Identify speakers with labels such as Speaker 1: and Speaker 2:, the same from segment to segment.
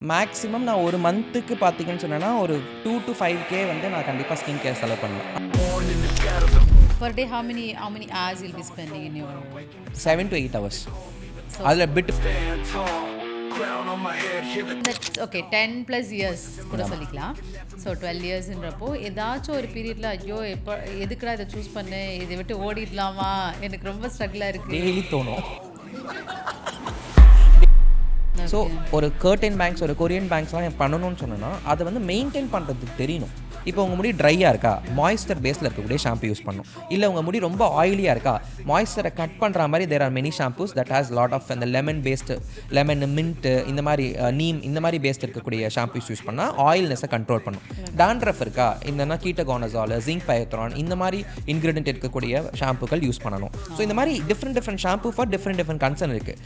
Speaker 1: Maximum நான் ஒரு மந்த்துக்கு பார்த்தீங்கன்னு சொன்னேன்னா, ஒரு 2 to 5K வந்து நான் கண்டிப்பா ஸ்கின் கேர் செலவு பண்ணுவேன்.
Speaker 2: Per day, how many hours you'll be spending in your
Speaker 1: 7 to 8 hours.
Speaker 2: So
Speaker 1: அதில bit
Speaker 2: that's okay 10 plus years கூட சொல்லிக்கலாம். ஸோ 12 இயர்ஸ்ன்றப்போ ஏதாச்சும் ஒரு பீரியட்ல ஐயோ எப்போ எதுக்குடா இதை சூஸ் பண்ணேன், இதை விட்டு ஓடிடலாமா, எனக்கு ரொம்ப ஸ்ட்ரகிளாக இருக்கு.
Speaker 1: டெய்லி தோணும். ஸோ ஒரு கர்டன் பேங்க்ஸ், ஒரு கொரியன் பேங்க்ஸ்லாம் பண்ணணும்னு சொன்னேன்னா, அதை வந்து மெயின்டைன் பண்ணுறதுக்கு தெரியணும். இப்போ உங்கள் முடி ட்ரையாக இருக்கா, மாய்ஸ்சர் பேஸில் இருக்கக்கூடிய ஷாம்பு யூஸ் பண்ணணும். இல்லை உங்கள் முடி ரொம்ப ஆயிலியாக இருக்கா, மாய்ஸ்சரை கட் பண்ணுற மாதிரி there are many shampoos that has lot of அந்த லெமன் மின்ட்டு இந்த மாதிரி நீம் இந்த மாதிரி பேஸ்ட் இருக்கக்கூடிய ஷாம்பூஸ் யூஸ் பண்ணால் ஆயில்னஸை கண்ட்ரோல் பண்ணும். டாண்ட்ரஃப் இருக்கா, இந்த கீட்டகோனசால், ஜிங்க் பயோத்ரான் இந்த மாதிரி இன்க்ரீடியன்ட் இருக்கக்கூடிய ஷாம்புக்கள் யூஸ் பண்ணணும். ஸோ இந்த மாதிரி different shampoo for different concern இருக்குது.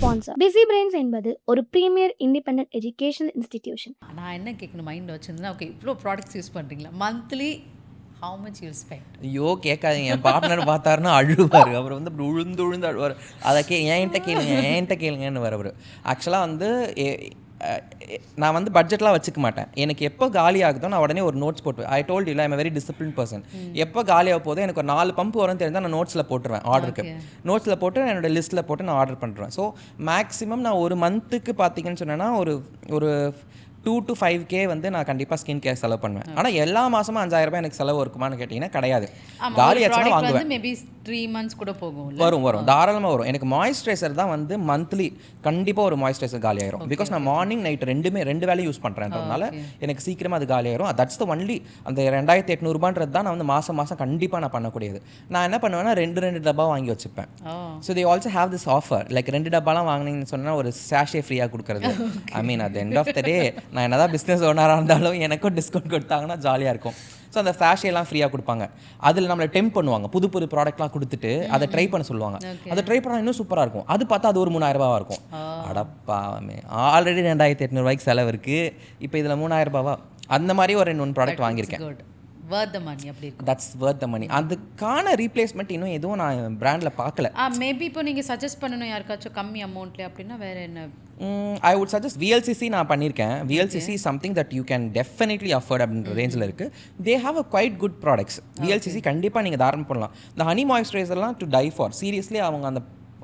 Speaker 3: ஸ்பான்சர் பிஸி பிரெயின்ஸ் என்பது ஒரு பிரீமியர் இண்டிபெண்டன்ட் எஜுகேஷனல் இன்ஸ்டிடியூஷன்.
Speaker 2: நான் என்ன கேட்கணும் மைண்டில் வச்சுருந்தேன், ஓகே இவ்வளோ ப்ராடக்ட்ஸ் யூஸ் பண்ணுறீங்களா, monthly how much you'll spend?
Speaker 1: ஐயோ கேட்காதீங்க, என் பார்ட்னர் பார்த்தாருன்னா அழுவார். அவர் வந்து அப்படி உழுந்து அழுவார். அதை என்கிட்ட கேளுங்கன்னு வர அவர். ஆக்சுவலாக வந்து நான் வந்து பட்ஜெட்லாம் வச்சுக்க மாட்டேன். எனக்கு எப்போ காலி ஆகுதோ நான் உடனே ஒரு நோட்ஸ் போட்டுவேன். I told you I'm very discipline person. எப்போ காலியாக போதோ எனக்கு ஒரு 4 பம்ப் வரும்னு தெரிஞ்சால் நான் நோட்ஸில் போட்டுருவேன். ஆர்டருக்கு நோட்ஸில் போட்டு என்னோடய லிஸ்ட்டில் போட்டு நான் ஆர்டர் பண்ணுறேன். ஸோ மேக்ஸிமம் நான் ஒரு மந்த்துக்கு பார்த்தீங்கன்னு சொன்னேன்னா ஒரு 2 to 5K வந்து நான் கண்டிப்பாக ஸ்கின் கேர் செலவு பண்ணுவேன். ஆனால் எல்லா மாதமும் 5000 ரூபாய் எனக்கு செலவு இருக்குமான்னு கேட்டிங்கன்னா கிடையாது. காலி ஆச்சுன்னா வாங்குவேன்.
Speaker 2: மேபி 3 months கூட போகும்.
Speaker 1: வரும் தாராளமாக வரும். எனக்கு மாய்ஸ்சரைசர் தான் வந்து மந்த்லி கண்டிப்பாக ஒரு மாய்ஸ்சரைசர் காலி ஆயிரும். பிகாஸ் நான் மார்னிங் நைட் ரெண்டு வேலையும் யூஸ் பண்ணுறேன்றதுனால எனக்கு சீக்கிரமாக அது காலி ஆயிரும். தட்ஸ் த ஒன்லி அந்த 2800 ரூபான்றது தான் நான் வந்து மாதம் கண்டிப்பாக நான் பண்ணக்கூடியது. நான் என்ன பண்ணுவேன்னா 2 டப்பா வாங்கி வச்சுப்பேன். So they also have this offer, like 2 டப்பாலாம் வாங்கினீங்கன்னு சொன்னால் ஒரு சாஷே ஃப்ரீயாக கொடுக்குறது. I mean at the end of the day நான் என்னதான் பிஸ்னஸ் ஓனராக இருந்தாலும் எனக்கும் டிஸ்கவுண்ட் கொடுத்தாங்கன்னா ஜாலியாக இருக்கும். ஸோ அந்த ஃபேஷியெல்லாம் ஃப்ரீயாக கொடுப்பாங்க. அதில் நம்மளை டெம்ப் பண்ணுவாங்க, புது ப்ராடக்ட்லாம் கொடுத்துட்டு அதை ட்ரை பண்ண சொல்லுவாங்க. அதை ட்ரை பண்ணால் இன்னும் சூப்பராக இருக்கும். அது பார்த்தா அது ஒரு 3000 ரூபாவாக இருக்கும். அடப்பாமே, ஆல்ரெடி 2800 ரூபாய்க்கு செலவு இருக்குது, இப்போ இதில் 3000 ரூபாவா? அந்த மாதிரி ஒரு 2 ப்ராடக்ட் வாங்கியிருக்கேன்.
Speaker 2: worth the money அப்படி இருக்கு.
Speaker 1: that's worth the money. அதுக்கான ரீப்ளேஸ்மெண்ட் இன்னும் எதுவும் நான் பிராண்டில் பார்க்கல.
Speaker 2: மேபி இப்போ நீங்கள் சஜஸ்ட் பண்ணணும் யாருக்காச்சும் கம்மி அமௌண்ட்ல அப்படின்னா வேற என்ன?
Speaker 1: I would suggest VLCC நான் பண்ணியிருக்கேன். VLCC is something that you can definitely afford அப்படின்ற ரேஞ்சில் இருக்குது. They have a quite good products. VLCC கண்டிப்பாக நீங்கள் தாராளமாக பண்ணலாம். இந்த ஹனி மாய்ஸ்சரைசர்லாம் டு டை ஃபார். சீரியஸ்லி அவங்க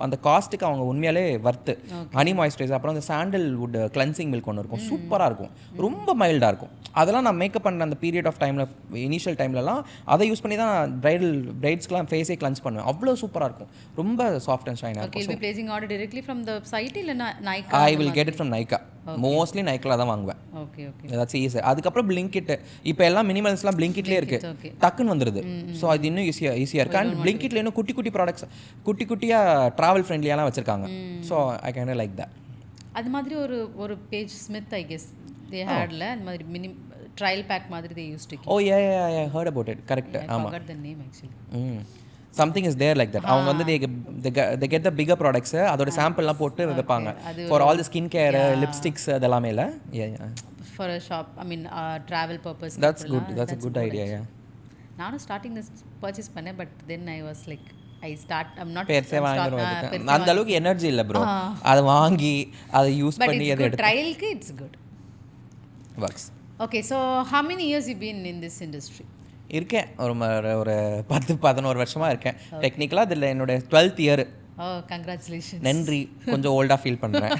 Speaker 1: அந்த காஸ்ட்டுக்கு அவங்க உண்மையாலே வர்த்து. ஹனி மாய்ஸ்சரைசர், அப்புறம் அந்த சாண்டல்வுட் கிளென்சிங் மில்க் ஒன்று இருக்கும், சூப்பராக இருக்கும், ரொம்ப மைல்டாக இருக்கும். அதெல்லாம் நான் மேக்கப் பண்ணுற அந்த பீரியட் ஆஃப் டைமில், இனிஷியல் டைம்லலாம் அதை யூஸ் பண்ணி தான் நான் பிரைட்ஸ்க்குலாம் ஃபேஸே கிளென்ஸ் பண்ணுவேன். அவ்வளோ சூப்பராக இருக்கும், ரொம்ப சாஃப்ட் அண்ட் ஷைனாக இருக்கும்.
Speaker 2: Okay, you'll be placing order directly from the site இல்ல Nykaa?
Speaker 1: I will get it from Nykaa. Mostly நைக்கில் தான் வாங்குவேன். that's easy. அதுக்கப்புறம் பிளிங்கிட், இப்போ எல்லாம் மினிமல்ஸ்லாம் பிளிங்கிட்லேயே இருக்குது, டக்குன்னு வந்துடுது. ஸோ அது இன்னும் ஈஸியாக இருக்குது. அண்ட் பிளிங்கிட்ல இன்னும் குட்டி ப்ராடக்ட்ஸ் குட்டியாக ட்ராவல் ஃப்ரெண்ட்லியாலாம் வச்சுருக்காங்க. So I can like that.
Speaker 2: அது மாதிரி ஒரு page Smith I guess they ஹேட்ல அந்த மாதிரி ட்ரையல் பேக் மாதிரி they used to.
Speaker 1: Oh yeah, heard about it. Correct.
Speaker 2: I forgot the name actually.
Speaker 1: Something is there like that. அவங்க வந்து they get the bigger products, அதோட சாம்பிள்லாம் போட்டு வைப்பாங்க for all the skin care, lipsticks அதெல்லாமே இல்ல.
Speaker 2: For a shop, I mean travel purpose.
Speaker 1: That's a good idea. Yeah,
Speaker 2: நானும் starting this purchase பண்ணேன், but then I was like I'm not
Speaker 1: பெருசே வாங்குறேன். அந்த அளவுக்கு எனர்ஜி இல்ல ப்ரோ. அதை வாங்கி அதை யூஸ் பண்ணி அதை எடுத்து
Speaker 2: ட்ரையலுக்கு it's good
Speaker 1: works.
Speaker 2: Okay, so how many years you been in this industry?
Speaker 1: இருக்கேன் ஒரு 10-11 வருஷமாக இருக்கேன். டெக்னிக்கலாக இதில் என்னோட 12th இயர்.
Speaker 2: Congratulations.
Speaker 1: நன்றி. கொஞ்சம் ஓல்டாக ஃபீல் பண்ணுறேன்.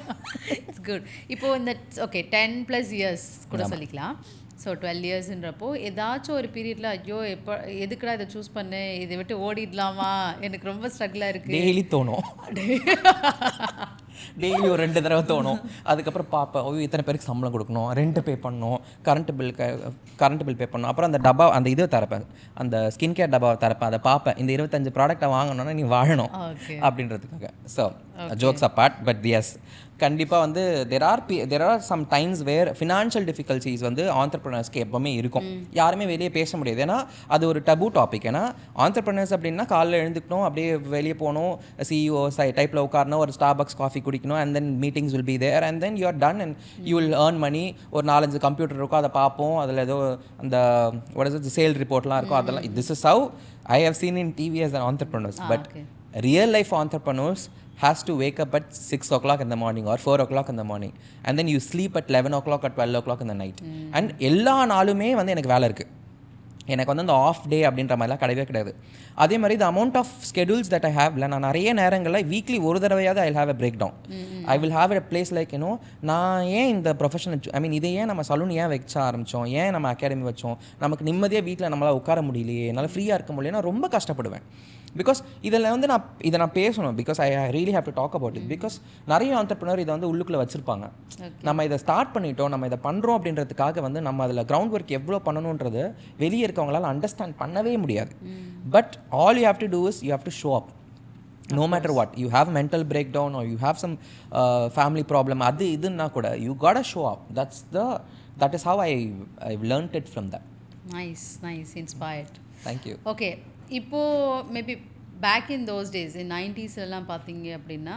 Speaker 2: It's good. இப்போ இந்த 10+ years கூட சொல்லிக்கலாம். ஸோ 12 இயர்ஸ்ன்றப்போ ஏதாச்சும் ஒரு பீரியட்ல ஐயோ எப்போ எதுக்குடா இதை சூஸ் பண்ணேன், இதை விட்டு ஓடிடலாமா, எனக்கு ரொம்ப ஸ்ட்ரகிளாக இருக்குது.
Speaker 1: டெய்லி தோணும். டெய்லி ஒரு 2 தடவை தோணும். அதுக்கப்புறம் பார்ப்பேன், ஓ இத்தனை பேருக்கு சம்பளம் கொடுக்கணும், ரெண்ட் பே பண்ணணும், கரண்ட் பில் பே பண்ணணும். அப்புறம் அந்த டப்பா அந்த இது தரப்பேன், அந்த ஸ்கின் கேர் டப்பாவை தரப்பேன். அதை பார்ப்பேன், இந்த 25 ப்ராடக்டை வாங்கணும்னா நீ வாழணும் அப்படின்றதுக்காக. So jokes apart, but yes கண்டிப்பாக வந்து there are some times where financial difficulties வந்து ஆண்டர்ப்ரனர்ஸ்க்கு எப்போவுமே இருக்கும். யாருமே வெளியே பேச முடியாது, ஏன்னா அது ஒரு டபு டாபிக். ஏன்னா ஆண்டர்ப்ரனர்ஸ் அப்படின்னா காலையில் எழுந்துக்கணும், அப்படியே வெளியே போகணும், சிஇஓ டைப்பில் உட்காரணும், ஒரு ஸ்டார்பக்ஸ் காஃபி குடிக்கணும், and then meetings will be there, and then you are done and you will earn money. ஒரு 4-5 கம்ப்யூட்டர் இருக்கும், அதை பார்ப்போம், அதில் ஏதோ அந்த சேல் ரிப்போர்ட்லாம் இருக்கும், அதெல்லாம் this is how I have seen in TV as an entrepreneurs. But real life entrepreneurs has to wake up at 6 o'clock in the morning or 4 o'clock in the morning and then you sleep at 11 o'clock or 12 o'clock in the night. And எல்லா நாளுமே வந்து எனக்கு வேலை இருக்குது. எனக்கு வந்து அந்த of டே அப்படின்ற மாதிரிலாம் கிடையவே கிடையாது. அதே மாதிரி the amount of schedules that I ஹேவ்ல நான் நிறைய நேரங்களில் வீக்லி ஒரு தடவையாவது I have a break down. I will have a place like நான் ஏன் இந்த ப்ரொஃபஷனல் ஐ மீன் இதை ஏன் நம்ம சலூன் ஏன் வச்ச ஆரம்பித்தோம், ஏன் நம்ம அகாடமி வச்சோம், நமக்கு நிம்மதியாக வீட்டில் நம்மளால் உட்கார முடியலையே, என்னால் ஃப்ரீயாக இருக்க முடியல, நான் ரொம்ப கஷ்டப்படுவேன். பிகாஸ் இதில் வந்து நான் பேசணும். Because I really have to talk about it. Because நிறைய ஆண்டர்ப்ரனர் இதை வந்து உள்ளுக்குள்ளே வச்சுருப்பாங்க. நம்ம இதை ஸ்டார்ட் பண்ணிட்டோம், நம்ம இதை பண்ணுறோம் அப்படின்றதுக்காக வந்து நம்ம அதில் கிரவுண்ட் ஒர்க் எவ்வளோ பண்ணணுன்றது வெளியே இருக்கவங்களால் அண்டர்ஸ்டாண்ட் பண்ணவே முடியாது. But all you have to do is you have to show up. No matter what, you have mental breakdown or you have some family problem, அது இதுன்னா கூட you gotta show up. That is how I've learned it from that.
Speaker 2: Nice, inspired.
Speaker 1: Thank you.
Speaker 2: Okay, இப்போ maybe back in those days in 90s எல்லாம் பார்த்தீங்க அப்படின்னா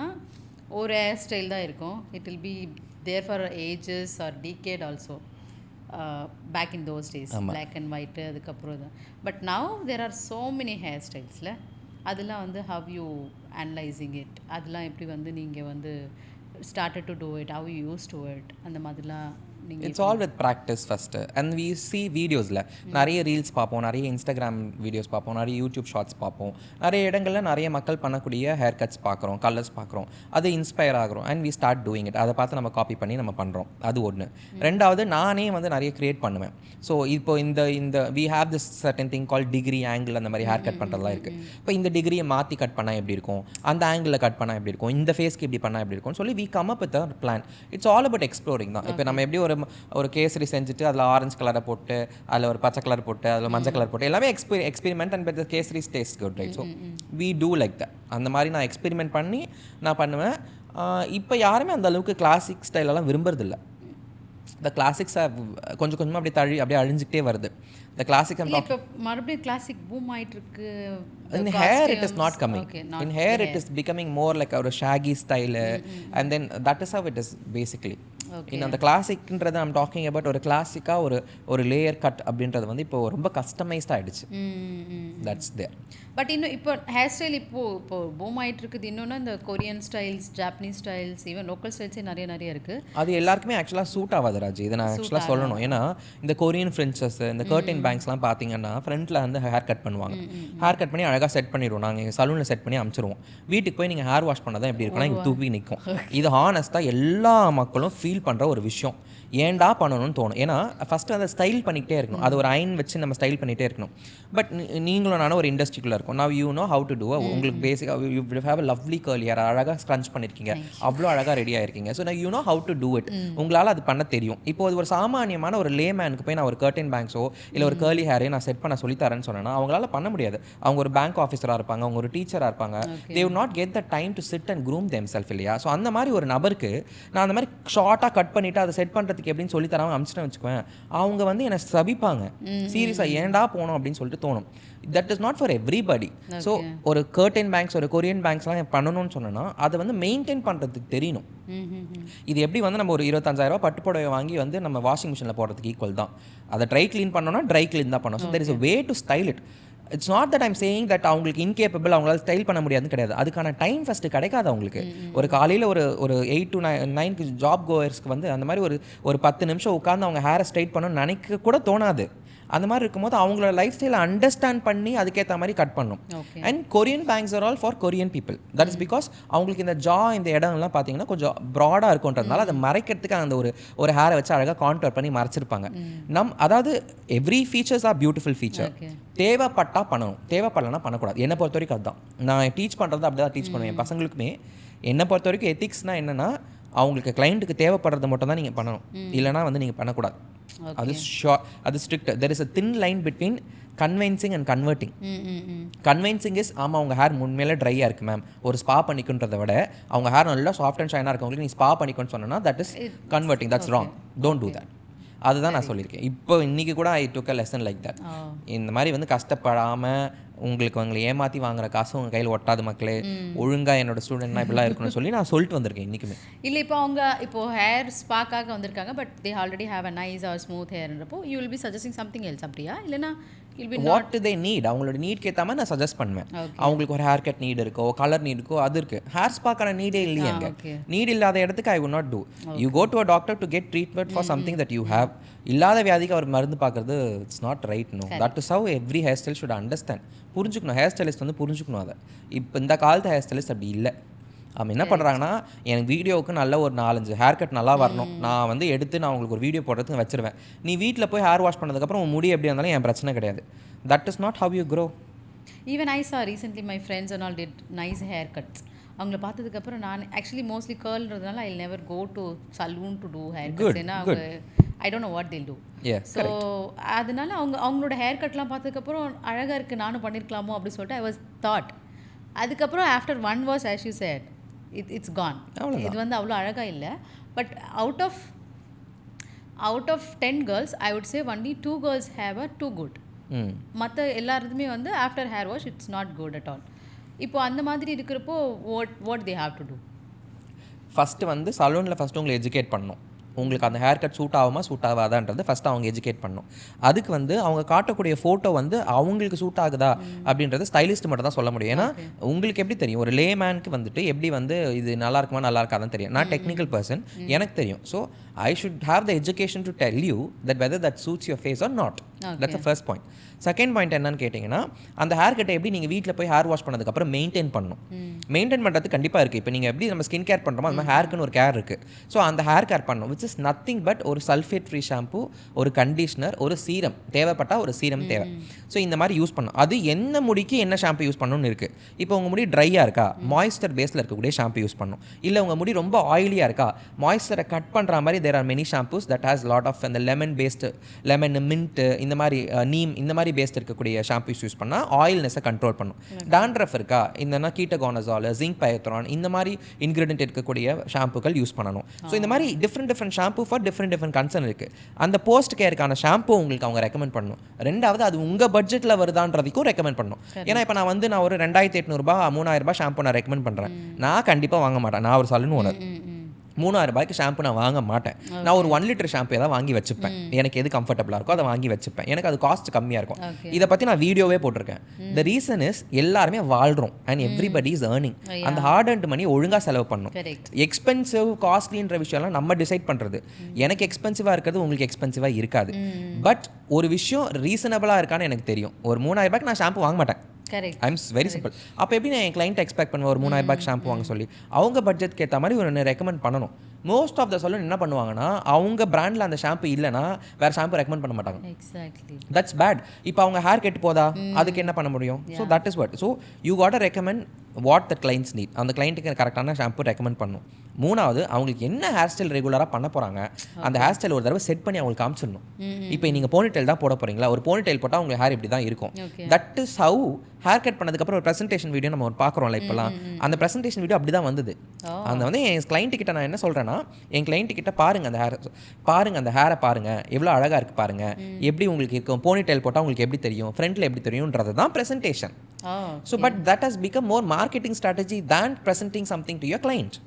Speaker 2: ஒரு hair style தான் இருக்கும். It will be there for ages or decade also. Back in those days black and white அதுக்கப்புறம் தான். But now there are so many hair ஸ்டைல்ஸில் அதெல்லாம் வந்து ஹவ் யூ அனலைசிங் இட், அதெல்லாம் எப்படி வந்து நீங்கள் வந்து started to do it, how you used to it, அந்த மாதிரிலாம் நீங்கள்
Speaker 1: it's all with practice first. And we see வீடியோஸில் நிறைய ரீல்ஸ் பார்ப்போம், நிறைய இன்ஸ்டாகிராம் வீடியோஸ் பார்ப்போம், நிறைய யூடியூப் ஷார்ட்ஸ் பார்ப்போம், நிறைய இடங்களில் நிறைய மக்கள் பண்ணக்கூடிய ஹேர் கட்ஸ் பார்க்குறோம், கலர்ஸ் பார்க்குறோம், அது இன்ஸ்பயர் ஆகிறோம். And we start doing it. அதை பார்த்து நம்ம காப்பி பண்ணி நம்ம பண்ணுறோம். அது ஒன்று. ரெண்டாவது நானே வந்து நிறைய க்ரியேட் பண்ணுவேன். ஸோ இப்போ இந்த we have this certain thing call degree angle, அந்த மாதிரி ஹேர் கட் பண்ணுறதுலாம் இருக்குது. இப்போ இந்த டிகிரியை மாற்றி கட் பண்ணால் எப்படி இருக்கும், அந்த ஆங்கிளில் கட் பண்ணால் எப்படி இருக்கும், இந்த ஃபேஸ்க்கு இப்படி பண்ணால் எப்படி இருக்கும் சொல்லி we come up with a plan. It's all about exploring தான். இப்போ நம்ம எப்படி ஒரு கேசரி செஞ்சுட்டு அதில் ஆரஞ்சு கலரை போட்டு அதில் ஒரு பச்சை கலர் போட்டு அதில் மஞ்சள் கலர் போட்டு எல்லாமே experiment and but kesari taste good, right? So we do like that. அந்த மாதிரி நான் எக்ஸ்பெரிமெண்ட் பண்ணி நான் பண்ணுவேன். இப்போ யாருமே அந்த அளவுக்கு கிளாசிக் ஸ்டைலெல்லாம் விரும்புறதில்ல. இந்த கிளாசிக்ஸை கொஞ்சம் கொஞ்சமாக அப்படியே அழிஞ்சிக்கிட்டே வருது. The classic I'm talking. இப்போ
Speaker 2: மறுபடியும் கிளாசிக் பூம் ஆயிட்டு இருக்கு.
Speaker 1: In hair it is not coming. In hair it is becoming more like a shaggy style, and then that is how it is basically. In அந்த கிளாசிக்ன்றது I'm talking about ஒரு கிளாசிக்கா ஒரு layer cut அப்படின்றது வந்து இப்போ ரொம்ப customised ஆயிடுச்சு. That's there.
Speaker 2: But இன்னும் இப்போ ஹேர் ஸ்டைல் இப்போ பூம் ஆயிட்டு இருக்குது. இன்னொன்று இந்த Korean styles, Japanese styles, even local ஸ்டைல்ஸே நிறைய இருக்குது.
Speaker 1: அது எல்லாருக்குமே ஆக்சுவலாக சூட் ஆகாது ராஜி. இதை நான் ஆக்சுவலாக சொல்லணும். ஏன்னா இந்த கொரியன் ஃப்ரெண்ட்ஸஸ், இந்த கர்டன் பேங்க்ஸ்லாம் பார்த்தீங்கன்னா ஃப்ரண்ட்டில் வந்து ஹேர் கட் பண்ணுவாங்க. ஹேர் கட் பண்ணி அழகாக செட் பண்ணிடுவோம். நாங்கள் சலூனில் செட் பண்ணி அனுப்பிச்சிருவோம். வீட்டுக்கு போய் நீங்கள் ஹேர் வாஷ் பண்ணால் தான் எப்படி இருக்குன்னா இங்கே தூக்கி நிற்கும். இது ஹானஸ்ட்டாக எல்லா மக்களும் ஃபீல் பண்ணுற ஒரு விஷயம். ஏன்டா பண்ணணும்னு தோணும். ஏன்னா ஃபஸ்ட்டு அதை ஸ்டைல் பண்ணிக்கிட்டே இருக்கணும். அது ஒரு அயன் வச்சு நம்ம ஸ்டைல் பண்ணிகிட்டே இருக்கணும். பட் நீங்களும் நானும் ஒரு இண்டஸ்ட்ரிக்குள்ளே இருக்கும். நான் you know how to do. உங்களுக்கு பேசிக்காக you have a lovely curl hair, அழகாக ஸ்க்ரன்ச் பண்ணியிருக்கீங்க, அவ்வளோ அழகாக ரெடி ஆயிருக்கீங்க. ஸோ நான் you know how to do it. உங்களால் அது பண்ண தெரியும். இப்போ அது ஒரு சாமானியமான ஒரு லேமேனுக்கு போய் நான் ஒரு கர்டன் பேங்க்ஸோ இல்லை ஒரு கர்லி ஹேரையும் நான் செட் பண்ண சொல்லித்தரேன்னு சொன்னேன்னா அவங்களால பண்ண முடியாது. அவங்க ஒரு பேங்க் ஆஃபீஸராக இருப்பாங்க, அவங்க ஒரு டீச்சராக இருப்பாங்க. They would not get the time to sit and groom them self இல்லையா? ஸோ அந்த மாதிரி ஒரு நபருக்கு நான் அந்த மாதிரி ஷார்ட்டாக கட் பண்ணிவிட்டு அதை செட் பண்ணுறதுக்கு எப்படின்னு சொல்லி தராமல் அமிச்சிட்டேன் வச்சுக்குவேன். அவங்க வந்து என்னை சபிப்பாங்க. சீரியஸாக ஏன்டா போகணும் அப்படின்னு சொல்லிட்டு தோணும். That is not for everybody. So ஒரு கர்டன் பேங்க்ஸ், ஒரு கொரியன் பேங்க்ஸ்லாம் பண்ணணும்னு சொன்னோன்னா அதை வந்து மெயின்டைன் பண்ணுறதுக்கு தெரியணும். இது எப்படி வந்து நம்ம ஒரு 25,000 பட்டு புடவை வாங்கி வந்து நம்ம வாஷிங் மிஷினில் போடுறதுக்கு ஈக்குவல் தான். அதை ட்ரை க்ளீன் பண்ணோன்னா ட்ரை க்ளீன் தான் பண்ணணும். So there is a way to style it. It's not that I'm saying that அவங்களுக்கு இன்கேப்பபிள், அவங்களால ஸ்டைல் பண்ண முடியாதுன்னு கிடையாது. அதுக்கான டைம் ஃபஸ்ட்டு கிடைக்காது அவங்களுக்கு. ஒரு காலையில் ஒரு 8 to 9 ஜாப் கோயர்ஸ்க்கு வந்து அந்த மாதிரி ஒரு 10 நிமிஷம் உட்காந்து அவங்க ஹேரை ஸ்ட்ரைட் பண்ணணும்னு நினைக்க கூட தோணாது. அந்த மாதிரி இருக்கும்போது அவங்களோட லைஃப் ஸ்டைலை அண்டர்ஸ்டாண்ட் பண்ணி அதுக்கேற்ற மாதிரி கட் பண்ணும். And Korean banks are all for Korean people. That is because அவங்களுக்கு இந்த இந்த இடம்லாம் பார்த்தீங்கன்னா கொஞ்சம் ப்ராடாக இருக்குன்றதுனால அதை மறைக்கிறதுக்கு அந்த ஒரு ஹேரை வச்சு அழகாக கான்டோர் பண்ணி மறைச்சிருப்பாங்க. அதாவது every features are beautiful feature. தேவைப்பட்டா பண்ணணும், தேவைப்படலன்னா பண்ணக்கூடாது. என்னை பொறுத்த வரைக்கும் அதுதான் நான் டீச் பண்ணுறது. அப்படி தான் டீச் பண்ணுவேன் பசங்களுக்குமே. என்னை பொறுத்த வரைக்கும் எத்திக்ஸ்னால் என்னென்னா அவங்களுக்கு கிளைண்ட்டுக்கு தேவைப்படுறது மட்டும் தான் நீங்கள் பண்ணணும், இல்லைனா வந்து நீங்கள் பண்ணக்கூடாது. அது strict. There is a thin line between convincing and converting. Convincing is ஆமாம் அவங்க ஹேர் முன்மேலே ட்ரையாக இருக்குது மேம், ஒரு ஸ்பா பண்ணிக்குன்றதை விட அவங்க ஹேர் நல்லா சாஃப்ட் அண்ட் ஷைனாக இருக்கவங்களுக்கு நீ ஸ்பா பண்ணிக்கோன்னு சொன்னால் that is converting. That's wrong. Don't do that. அதுதான் நான் சொல்லியிருக்கேன். இப்போ இன்றைக்கி கூட ஐ டுக் அ லெசன் லைக் தட். இந்த மாதிரி வந்து கஷ்டப்படாமல் உங்களுக்கு அவங்களை ஏமாற்றி வாங்குற காசு உங்கள் கையில் ஒட்டாது மக்களே, ஒழுங்காக என்னோட ஸ்டூடெண்ட்னா இப்படிலாம் இருக்கணும்னு சொல்லி நான் சொல்லிட்டு வந்திருக்கேன் இன்றைக்குமே.
Speaker 2: இல்லை இப்போ அவங்க ஹேர் ஸ்பாக்காக வந்திருக்காங்க, but they already have a nice or smooth ஹேர்ன்றப்போ you will be suggesting something else அப்படியா? இல்லைனா
Speaker 1: வாட் டு தே நீட், அவங்களோட நீட்க்கு ஏற்ற மாதிரி நான் சஜஸ்ட் பண்ணுவேன். அவங்களுக்கு ஒரு ஹேர் கட் நீட் இருக்கோ, கலர் நீட் இருக்கோ, அது இருக்குது. ஹேர் ஸ்பாக்கான நீடே இல்லையங்க. நீட் இல்லாத இடத்துக்கு I would not do. You go to a doctor to get treatment for something that you have. இல்லாத வியாதிக்கு அவர் மருந்து பார்க்குறது it's not right. No, that is how every hairstyle should understand. புரிஞ்சுக்கணும், hair stylist வந்து புரிஞ்சுக்கணும் அதை. இப்போ இந்த காலத்து ஹேர் ஸ்டைலிஸ்ட் அப்படி இல்லை. அவங்க என்ன பண்ணுறாங்கன்னா, எனக்கு வீடியோவுக்கு நல்ல ஒரு 4-5 ஹேர் கட் நல்லா வரணும், நான் வந்து எடுத்து நான் உங்களுக்கு ஒரு வீடியோ போடுறதுக்கு வச்சிருவேன். நீ வீட்டில் போய் ஹேர் வாஷ் பண்ணதுக்கப்புறம் உன் முடி எப்படி இருந்தாலும் என் பிரச்சனை கிடையாது. That is not how you grow.
Speaker 2: Even I saw recently my friends and all did nice hair cuts. அவங்கள பார்த்ததுக்கப்புறம் நான் ஆக்சுவலி மோஸ்ட்லி கேர்ள்ன்றதுனால I never go to salon to do hair cuts. ஏன்னா அவங்க I don't know what they'll do. So அதனால அவங்களோட hair கட்லாம் பார்த்ததுக்கப்புறம் அழகாக இருக்குது, நானும் பண்ணியிருக்கலாமோ அப்படின்னு சொல்லிட்டு ஐ வாஸ் தாட். அதுக்கப்புறம் after 1 wash as you said it's gone. இது வந்து அவ்வளோ அழகாக இல்லை. But out of 10 girls I would say only 2 girls have a do good. மற்ற எல்லாருமே வந்து after hair wash it's not good at all. இப்போ அந்த மாதிரி இருக்கிறப்போ what they have to do?
Speaker 1: First வந்து சலூனில் ஃபஸ்ட்டு உங்களை எஜுகேட் பண்ணணும். உங்களுக்கு அந்த ஹேர் கட் சூட் ஆகுமா சூட் ஆகாதான்றது ஃபஸ்ட்டு அவங்க எஜுகேட் பண்ணணும். அதுக்கு வந்து அவங்க காட்டக்கூடிய ஃபோட்டோ வந்து அவங்களுக்கு சூட் ஆகுதா அப்படின்றது ஸ்டைலிஸ்ட் மட்டும் தான் சொல்ல முடியும். ஏன்னா உங்களுக்கு எப்படி தெரியும், ஒரு லேமேனுக்கு வந்துட்டு எப்படி வந்து இது நல்லா இருக்குமா நல்லா இருக்காதான் தெரியும். நான் டெக்னிக்கல் பர்சன், எனக்கு தெரியும். So I should have the education to tell you that whether that suits your face or not. That's the first point. Second point என்னன்னு கேட்டிங்கன்னா, அந்த ஹேர் கட்டை எப்படி நீங்கள் வீட்டில் போய் ஹேர் வாஷ் பண்ணதுக்கப்புறம் மெயின்டைன் பண்ணணும். மெயின்டைன் பண்ணுறது கண்டிப்பாக இருக்குது. இப்போ நீங்கள் எப்படி நம்ம ஸ்கின் கேர் பண்ணுறோமோ அந்த மாதிரி ஹேருக்குன்னு ஒரு கேர் இருக்குது. ஸோ அந்த ஹேர் கேர் பண்ணணும், விச் இஸ் நத்திங் பட் ஒரு சல்ஃபேட் ஃப்ரீ ஷாம்பு, ஒரு கண்டிஷ்னர், ஒரு சீரம், தேவைப்பட்டால் ஒரு சீரம் தேவை. ஸோ இந்த மாதிரி யூஸ் பண்ணணும். அது என்ன முடிக்கு என்ன ஷாம்பு யூஸ் பண்ணணும்னு இருக்குது. இப்போ உங்கள் முடி ட்ரையாக இருக்கா, மாய்ஸ்சர் பேஸில் இருக்கக்கூடிய ஷாம்பு யூஸ் பண்ணணும். இல்லை உங்கள் முடி ரொம்ப ஆயிலியாக இருக்கா, மாய்ஸ்சரை கட் பண்ணுற மாதிரி there are many shampoos that has lot of அந்த லெமன் மின்ட் இந்த மாதிரி நீம் இந்த மாதிரி பேஸ்ட் இருக்கக்கூடிய ஷாம்பூஸ் யூஸ் பண்ணால் ஆயில்னஸை கண்ட்ரோல் பண்ணும். டாண்ட்ரஃப் இருக்கா, இந்த கீட்டகோனசால், ஜிங்க் பைத்ரான் இந்த மாதிரி இன்க்ரீடியன்ட் இருக்கக்கூடிய ஷாம்புக்கள் யூஸ் பண்ணணும். ஸோ இந்த மாதிரி different shampoo for different concern இருக்குது. அந்த போஸ்ட் கேருக்கான ஷாம்பு உங்களுக்கு அவங்க ரெக்கமெண்ட் பண்ணணும். ரெண்டாவது அது உங்கள் பட்ஜெட்டில் வருதான்றதுக்கும் ரெக்கமெண்ட் பண்ணணும். ஏன்னா இப்போ நான் ஒரு 2800 3000 ஷாம்பு நான் ரெக்கமெண்ட் பண்ணுறேன், நான் கண்டிப்பாக வாங்க மாட்டேன். நான் ஒரு சலூன் ஓனர், 3000 ரூபாய்க்கு ஷாம்பு நான் வாங்க மாட்டேன். நான் ஒரு 1 லிட்டர் ஷாம்பு ஏதாவது வாங்கி வச்சுப்பேன், எனக்கு எது கம்ஃபர்டபுளாக இருக்கோ அதை வாங்கி வச்சுப்பேன். எனக்கு அது காஸ்ட் கம்மியாக இருக்கும். இதை பற்றி நான் வீடியோவே போட்டிருக்கேன். த ரீசன் இஸ் எல்லாருமே வாழ்கிறோம் அண்ட் எவ்ரிபடி இஸ் ஏர்னிங். அந்த ஹார்ட் அண்ட் மணி ஒழுங்காக செலவு பண்ணணும். எக்ஸ்பென்சிவ் காஸ்ட்லின்ற விஷயம்லாம் நம்ம டிசைட் பண்ணுறது. எனக்கு எக்ஸ்பென்சிவாக இருக்கிறது உங்களுக்கு எக்ஸ்பென்சிவாக இருக்காது. பட் ஒரு விஷயம் ரீசனபிளாக இருக்கான்னு எனக்கு தெரியும். ஒரு 3000 ரூபாய்க்கு நான் ஷாம்பு வாங்க மாட்டேன். I'm very simple. அப்போ எப்படி நான் என் கிளைண்ட் எக்ஸ்பெக்ட் பண்ணுவேன் ஒரு 3000 ரூபாய்க்கு ஷாம்பு வாங்க சொல்லி? அவங்க பட்ஜெட்க்கு ஏற்ற மாதிரி ஒரு ரெக்கமெண்ட் பண்ணணும். மோஸ்ட் ஆஃப் த சலூன் என்ன பண்ணுவாங்கன்னா, அவங்க பிராண்டில் அந்த ஷாம்பு இல்லைனா வேறு ஷாம்பு ரெக்கமெண்ட் பண்ண மாட்டாங்க. That's bad. இப்போ அவங்க ஹேர் கெட்டு போதா, அதுக்கு என்ன பண்ண முடியும்? So that is what. So you got a recommend what the clients need. அந்த கிளைண்ட்டுக்கு கரெக்டான ஷாம்பு ரெக்கமெண்ட் பண்ணணும். மூணாவது, அவங்களுக்கு என்ன ஹேர் ஸ்டைல் ரெகுலராக பண்ண போகிறாங்க அந்த ஹேர் ஸ்டைல் ஒரு தடவை செட் பண்ணி அவங்களுக்கு காமிச்சிடணும். இப்போ நீங்கள் போனிடெயில் தான் போட போகிறீங்களா, ஒரு போனிடெயில் போட்டால் உங்களுக்கு ஹேர் இப்படி தான் இருக்கும். That is how hair cut பண்ணதுக்கப்புறம் ஒரு ப்ரெசன்டேஷன் வீடியோ நம்ம பார்க்குறோம்ல இப்போலாம், அந்த ப்ரெசன்டேஷன் வீடியோ அப்படி தான் வந்தது. அந்த என் கிளைண்ட்டுக்கிட்ட நான் என்ன சொல்கிறேன்னா, என் கிளைண்ட்டுக்கிட்ட பாருங்கள் அந்த ஹேரை பாருங்கள், எவ்வளோ அழகாக இருக்குது பாருங்கள், எப்படி உங்களுக்கு இருக்கும், போனிடெயில் போட்டால் உங்களுக்கு எப்படி தெரியும், ஃப்ரண்ட்டில் எப்படி தெரியும்ன்றது தான் presentation. So but that has become more marketing strategy than presenting something to your client.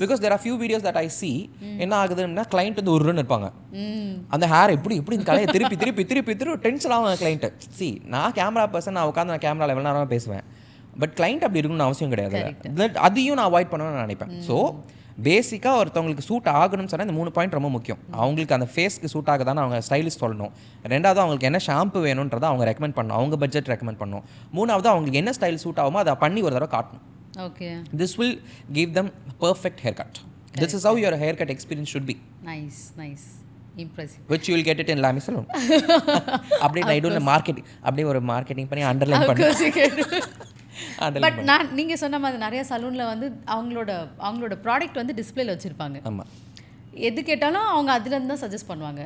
Speaker 1: Because there are few videos that I see, என்ன ஆகுதுன்னா கிளைண்ட் வந்து உருன்னு இருப்பாங்க, அந்த ஹேர் இப்படி இந்த கலையை திருப்பி டென்ஷன் ஆகும் கிளைண்ட். நான் கேமரா பர்சன், நான் உட்காந்து நான் கேமராவில் எவ்வளோ நேரமாக பேசுவேன். பட் கிளைண்ட் அப்படி இருக்கணும்னு அவசியம் கிடையாது. அதையும் நான் அவாய்ட் பண்ணணும்னு நினைப்பேன். ஸோ பேசிக்காக ஒருத்தவங்களுக்கு சூட் ஆகணும்னு சொன்னால் இந்த 3 பாயிண்ட் ரொம்ப முக்கியம். அவங்களுக்கு அந்த ஃபேஸ்க்கு சூட் ஆகுதான்னு அவங்க ஸ்டைலிஸ்ட் சொல்லணும். ரெண்டாவது, அவங்களுக்கு என்ன ஷாம்பு வேணுன்றதை அவங்க ரெக்கமெண்ட் பண்ணணும், அவங்க பட்ஜெட் ரெக்கமெண்ட் பண்ணணும். மூணாவது, அவங்களுக்கு என்ன ஸ்டைல் சூட் ஆகுமோ அதை பண்ணி ஒரு தடவை காட்டணும். Okay. This will give them perfect haircut. Correct. This is how your haircut experience should be. Nice. Impressive. Which you will get it in Lammy Salon. அப்படியே நான் இதுல மார்க்கெட்டிங் அப்படியே ஒரு மார்க்கெட்டிங் பண்ணி அண்டர்லைன் பண்ணி.
Speaker 2: பட் நீங்க சொன்ன மாதிரி நிறைய சலூன்ல வந்து அவங்களோட ப்ராடக்ட் வந்து டிஸ்ப்ளேல வச்சிருப்பாங்க. ஆமா. எது கேட்டாலும் அவங்க அதுல இருந்து தான் சஜஸ்ட் பண்ணுவாங்க.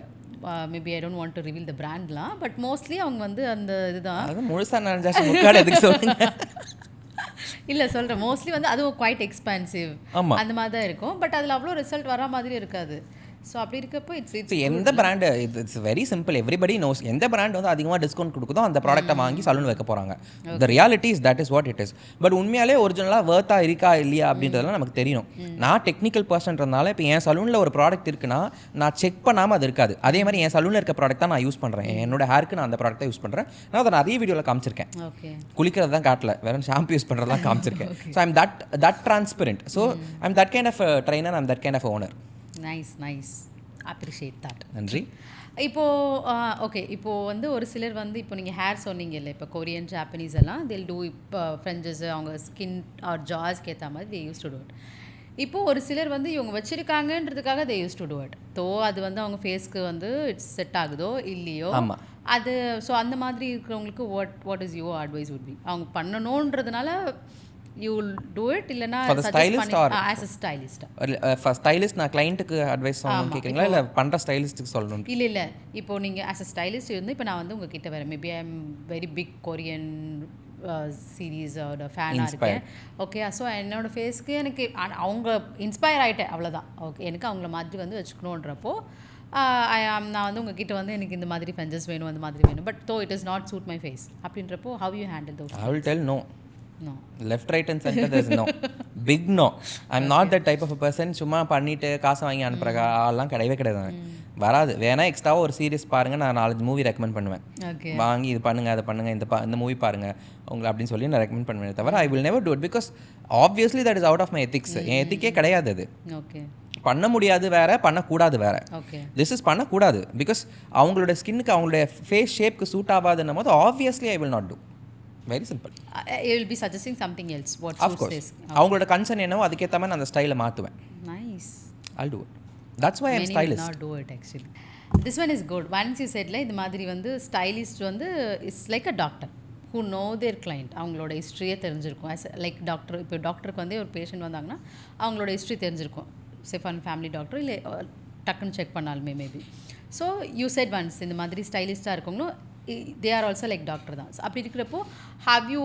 Speaker 2: Maybe I don't want to reveal the பிராண்ட்லாம், பட் மோஸ்ட்லி அவங்க வந்து அந்த இதுதான். அது முழுசா நான் ஜஸ்ட் முக்காட எதுக்கு சொல்றீங்க? இல்லை சொல்கிறேன், மோஸ்ட்லி வந்து அதுவும் குவைட் எக்ஸ்பென்சிவ் அந்த மாதிரி தான் இருக்கும். பட் அதில் அவ்வளோ ரிசல்ட் வரா மாதிரி இருக்காது. ஸோ அப்படி இருக்கப்போ இட்ஸ்
Speaker 1: எந்த brand it's very simple, everybody knows. எந்த பிராண்ட் வந்து அதிகமாக டிஸ்கவுண்ட் கொடுக்குதோ அந்த ப்ராடக்ட்டை வாங்கி சலூன் வைக்க போகிறாங்க. The reality is that is what it is. But உண்மையாலே ஒரிஜினலாக வேர்த்தா இருக்கா இல்லையா அப்படின்றதெல்லாம் நமக்கு தெரியும். நான் டெக்னிக்கல் பர்சன்றதுனால இப்போ என் சலூனில் ஒரு ப்ராடக்ட் இருக்குன்னா நான் செக் பண்ணாமல் அது இருக்காது. அதே மாதிரி என் சலூனில் இருக்க ப்ராடக்ட் தான் நான் யூஸ் பண்ணுறேன். என்னோட ஹேருக்கு நான் அந்த ப்ராடக்ட்டை யூஸ் பண்ணுறேன். நான் அதை நிறைய வீடியோவில் காமிச்சிருக்கேன். குளிக்கிறது தான் காட்டல, வெறும் ஷாம்பு யூஸ் பண்ணுறது தான் காமிச்சிருக்கேன். So I'm that transparent. So I'm that kind of trainer, I'm that kind of owner.
Speaker 2: Nice appreciate that.
Speaker 1: நன்றி.
Speaker 2: இப்போது ஓகே, இப்போது வந்து ஒரு சிலர் வந்து இப்போ நீங்கள் ஹேர் சொன்னீங்க இல்லை, இப்போ கொரியன் ஜாப்பனீஸ் எல்லாம் தில் டூ இப்போ ஃப்ரெஞ்சஸ் அவங்க ஸ்கின் ஆர் ஜாஸ்க்கு ஏற்ற மாதிரி they use to do it. இப்போது ஒரு சிலர் வந்து இவங்க வச்சுருக்காங்கன்றதுக்காக they use to do it. தோ அது வந்து அவங்க ஃபேஸ்க்கு வந்து இட்ஸ் செட் ஆகுதோ இல்லையோ அது. ஸோ அந்த மாதிரி இருக்கிறவங்களுக்கு what is your advice would be? அவங்க பண்ணணுன்றதுனால you will do it இல்லனா
Speaker 1: stylist or
Speaker 2: as a stylist?
Speaker 1: for stylist நான் clientக்கு advice சொல்லணும் கேக்குறீங்களா இல்ல பண்ற ஸ்டைலிஸ்ட்க்கு சொல்லணும்?
Speaker 2: இல்ல இப்போ நீங்க as a stylist வந்து இப்போ நான் வந்து உங்க கிட்ட வரேன், maybe I am very big Korean series ஓட ஃபேனாக இருக்கேன். ஓகே, ஸோ என்னோட ஃபேஸ்க்கு எனக்கு அவங்க இன்ஸ்பயர் ஆகிட்டேன், அவ்வளோதான். ஓகே, எனக்கு அவங்கள மாதிரி வந்து வச்சுக்கணுன்றப்போ நான் வந்து உங்ககிட்ட வந்து எனக்கு இந்த மாதிரி ஃபெஞ்சஸ் வேணும், அந்த மாதிரி வேணும், but though it is not suit my face அப்படின்றப்போ how you handle those?
Speaker 1: I will tell no. Left, right and center there is no. Big no. I'm not that type of a person. சும்மா பண்ணிட்டு காசு வாங்கி அனுப்புற ஆள்லாம் கிடையவே கிடையாது. வராது. வேணா எக்ஸ்ட்ராவாக ஒரு சீரிஸ் பாருங்கள், நான் 4 மூவி ரெக்கமெண்ட் பண்ணுவேன். வாங்கி இது பண்ணுங்கள், அதை பண்ணுங்கள், இந்த மூவி பாருங்கள் உங்களை அப்படின்னு சொல்லி நான் ரெக்கமெண்ட் பண்ணுவேன். தவிர I will never do it because obviously that is out of my ethics. என் எத்திக்கே கிடையாது அது. பண்ண முடியாது வேற, பண்ணக்கூடாது வேற. திஸ் இஸ் பண்ணக்கூடாது பிகாஸ் அவங்களோட ஸ்கின்னுக்கு அவங்களோட ஃபேஸ் ஷேப்க்கு சூட் ஆகாதுன்னும் போது obviously I will not do. Very simple.
Speaker 2: You will be suggesting something else. What
Speaker 1: of course. அவங்களோட கன்சர்ன் என்னவோ அதுக்கேற்ற மாதிரி நான் அந்த ஸ்டைலை மாற்றுவேன்.
Speaker 2: Nice.
Speaker 1: I'll do it. That's why I'm stylist.
Speaker 2: Many will not do it actually. This one is good. Once you said like இந்த மாதிரி வந்து ஸ்டைலிஸ்ட் வந்து is like a doctor who know their client. அவங்களோட ஹிஸ்ட்ரியே தெரிஞ்சிருக்கும். Like doctor, இப்போ டாக்டருக்கு வந்து ஒரு பேஷண்ட் வந்தாங்கன்னா அவங்களோட ஹிஸ்ட்ரி தெரிஞ்சிருக்கும். செஃபான் ஃபேமிலி டாக்டர் இல்லை டக்குன்னு செக் பண்ணாலுமே maybe. So you said once இந்த மாதிரி ஸ்டைலிஸ்ட்டாக இருக்கவங்களும் they are also like doctor தான். அப்படி இருக்கிறப்போ have you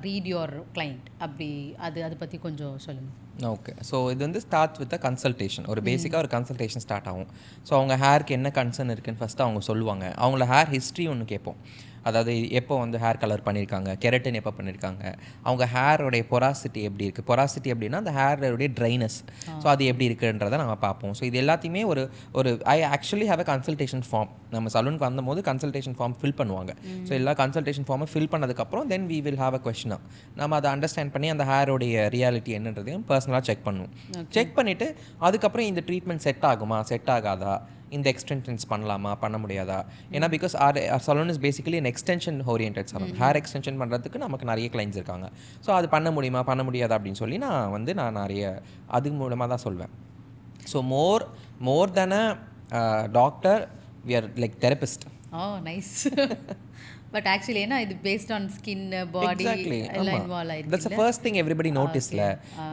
Speaker 2: read your client? அப்படி அதை பற்றி கொஞ்சம் சொல்லுங்கள்.
Speaker 1: ஓகே, ஸோ இது வந்து ஸ்டார்ட் வித் அ கன்சல்டேஷன். ஒரு பேசிக்காக ஒரு கன்சல்டேஷன் ஸ்டார்ட் ஆகும். ஸோ அவங்க ஹேருக்கு என்ன கன்சர்ன் இருக்குன்னு ஃபஸ்ட்டு அவங்க சொல்லுவாங்க. அவங்கள ஹேர் ஹிஸ்ட்ரி ஒன்று கேட்போம். அதாவது எப்போ வந்து ஹேர் கலர் பண்ணியிருக்காங்க, கெரட்டின் எப்போ பண்ணியிருக்காங்க, அவங்க ஹேரோடைய பொராசிட்டி எப்படி இருக்குது. பொராசிட்டி அப்படின்னா அந்த ஹேரோடைய ட்ரைனஸ், ஸோ அது எப்படி இருக்குன்றதை நம்ம பார்ப்போம். ஸோ இது எல்லாத்தையுமே ஒரு I actually have a consultation form. நம்ம சலூனுக்கு வந்தபோது கன்சல்டேஷன் ஃபார்ம் ஃபில் பண்ணுவாங்க. ஸோ எல்லா கன்சல்டேஷன் ஃபார்மை ஃபில் பண்ணதுக்கப்புறம் then we will have a questionnaire. நம்ம அதை அண்டர்ஸ்டாண்ட் பண்ணி அந்த ஹேரோடைய ரியாலிட்டி என்னன்றதையும் பர்சனலாக செக் பண்ணுவோம். செக் பண்ணிவிட்டு அதுக்கப்புறம் இந்த ட்ரீட்மெண்ட் செட் ஆகுமா, செட் ஆகாதா, இந்த எக்ஸ்டென்ஷன்ஸ் பண்ணலாமா, பண்ண முடியாதா. ஏன்னா because our salon is basically an extension oriented salon. Hair extension பண்ணுறதுக்கு நமக்கு நிறைய கிளைண்ட்ஸ் இருக்காங்க. ஸோ அது பண்ண முடியுமா, பண்ண முடியாதா அப்படின்னு சொல்லி நான் நிறைய அது மூலமாக தான் சொல்வேன். So more than a doctor we are like therapist.
Speaker 2: Nice. But actually ஏன்னா இது பேஸ்ட் ஆன் ஸ்கின் பாடி எல்லாம் இன்வால்வ் ஆயிருக்கு.
Speaker 1: That's the first thing everybody noticeல.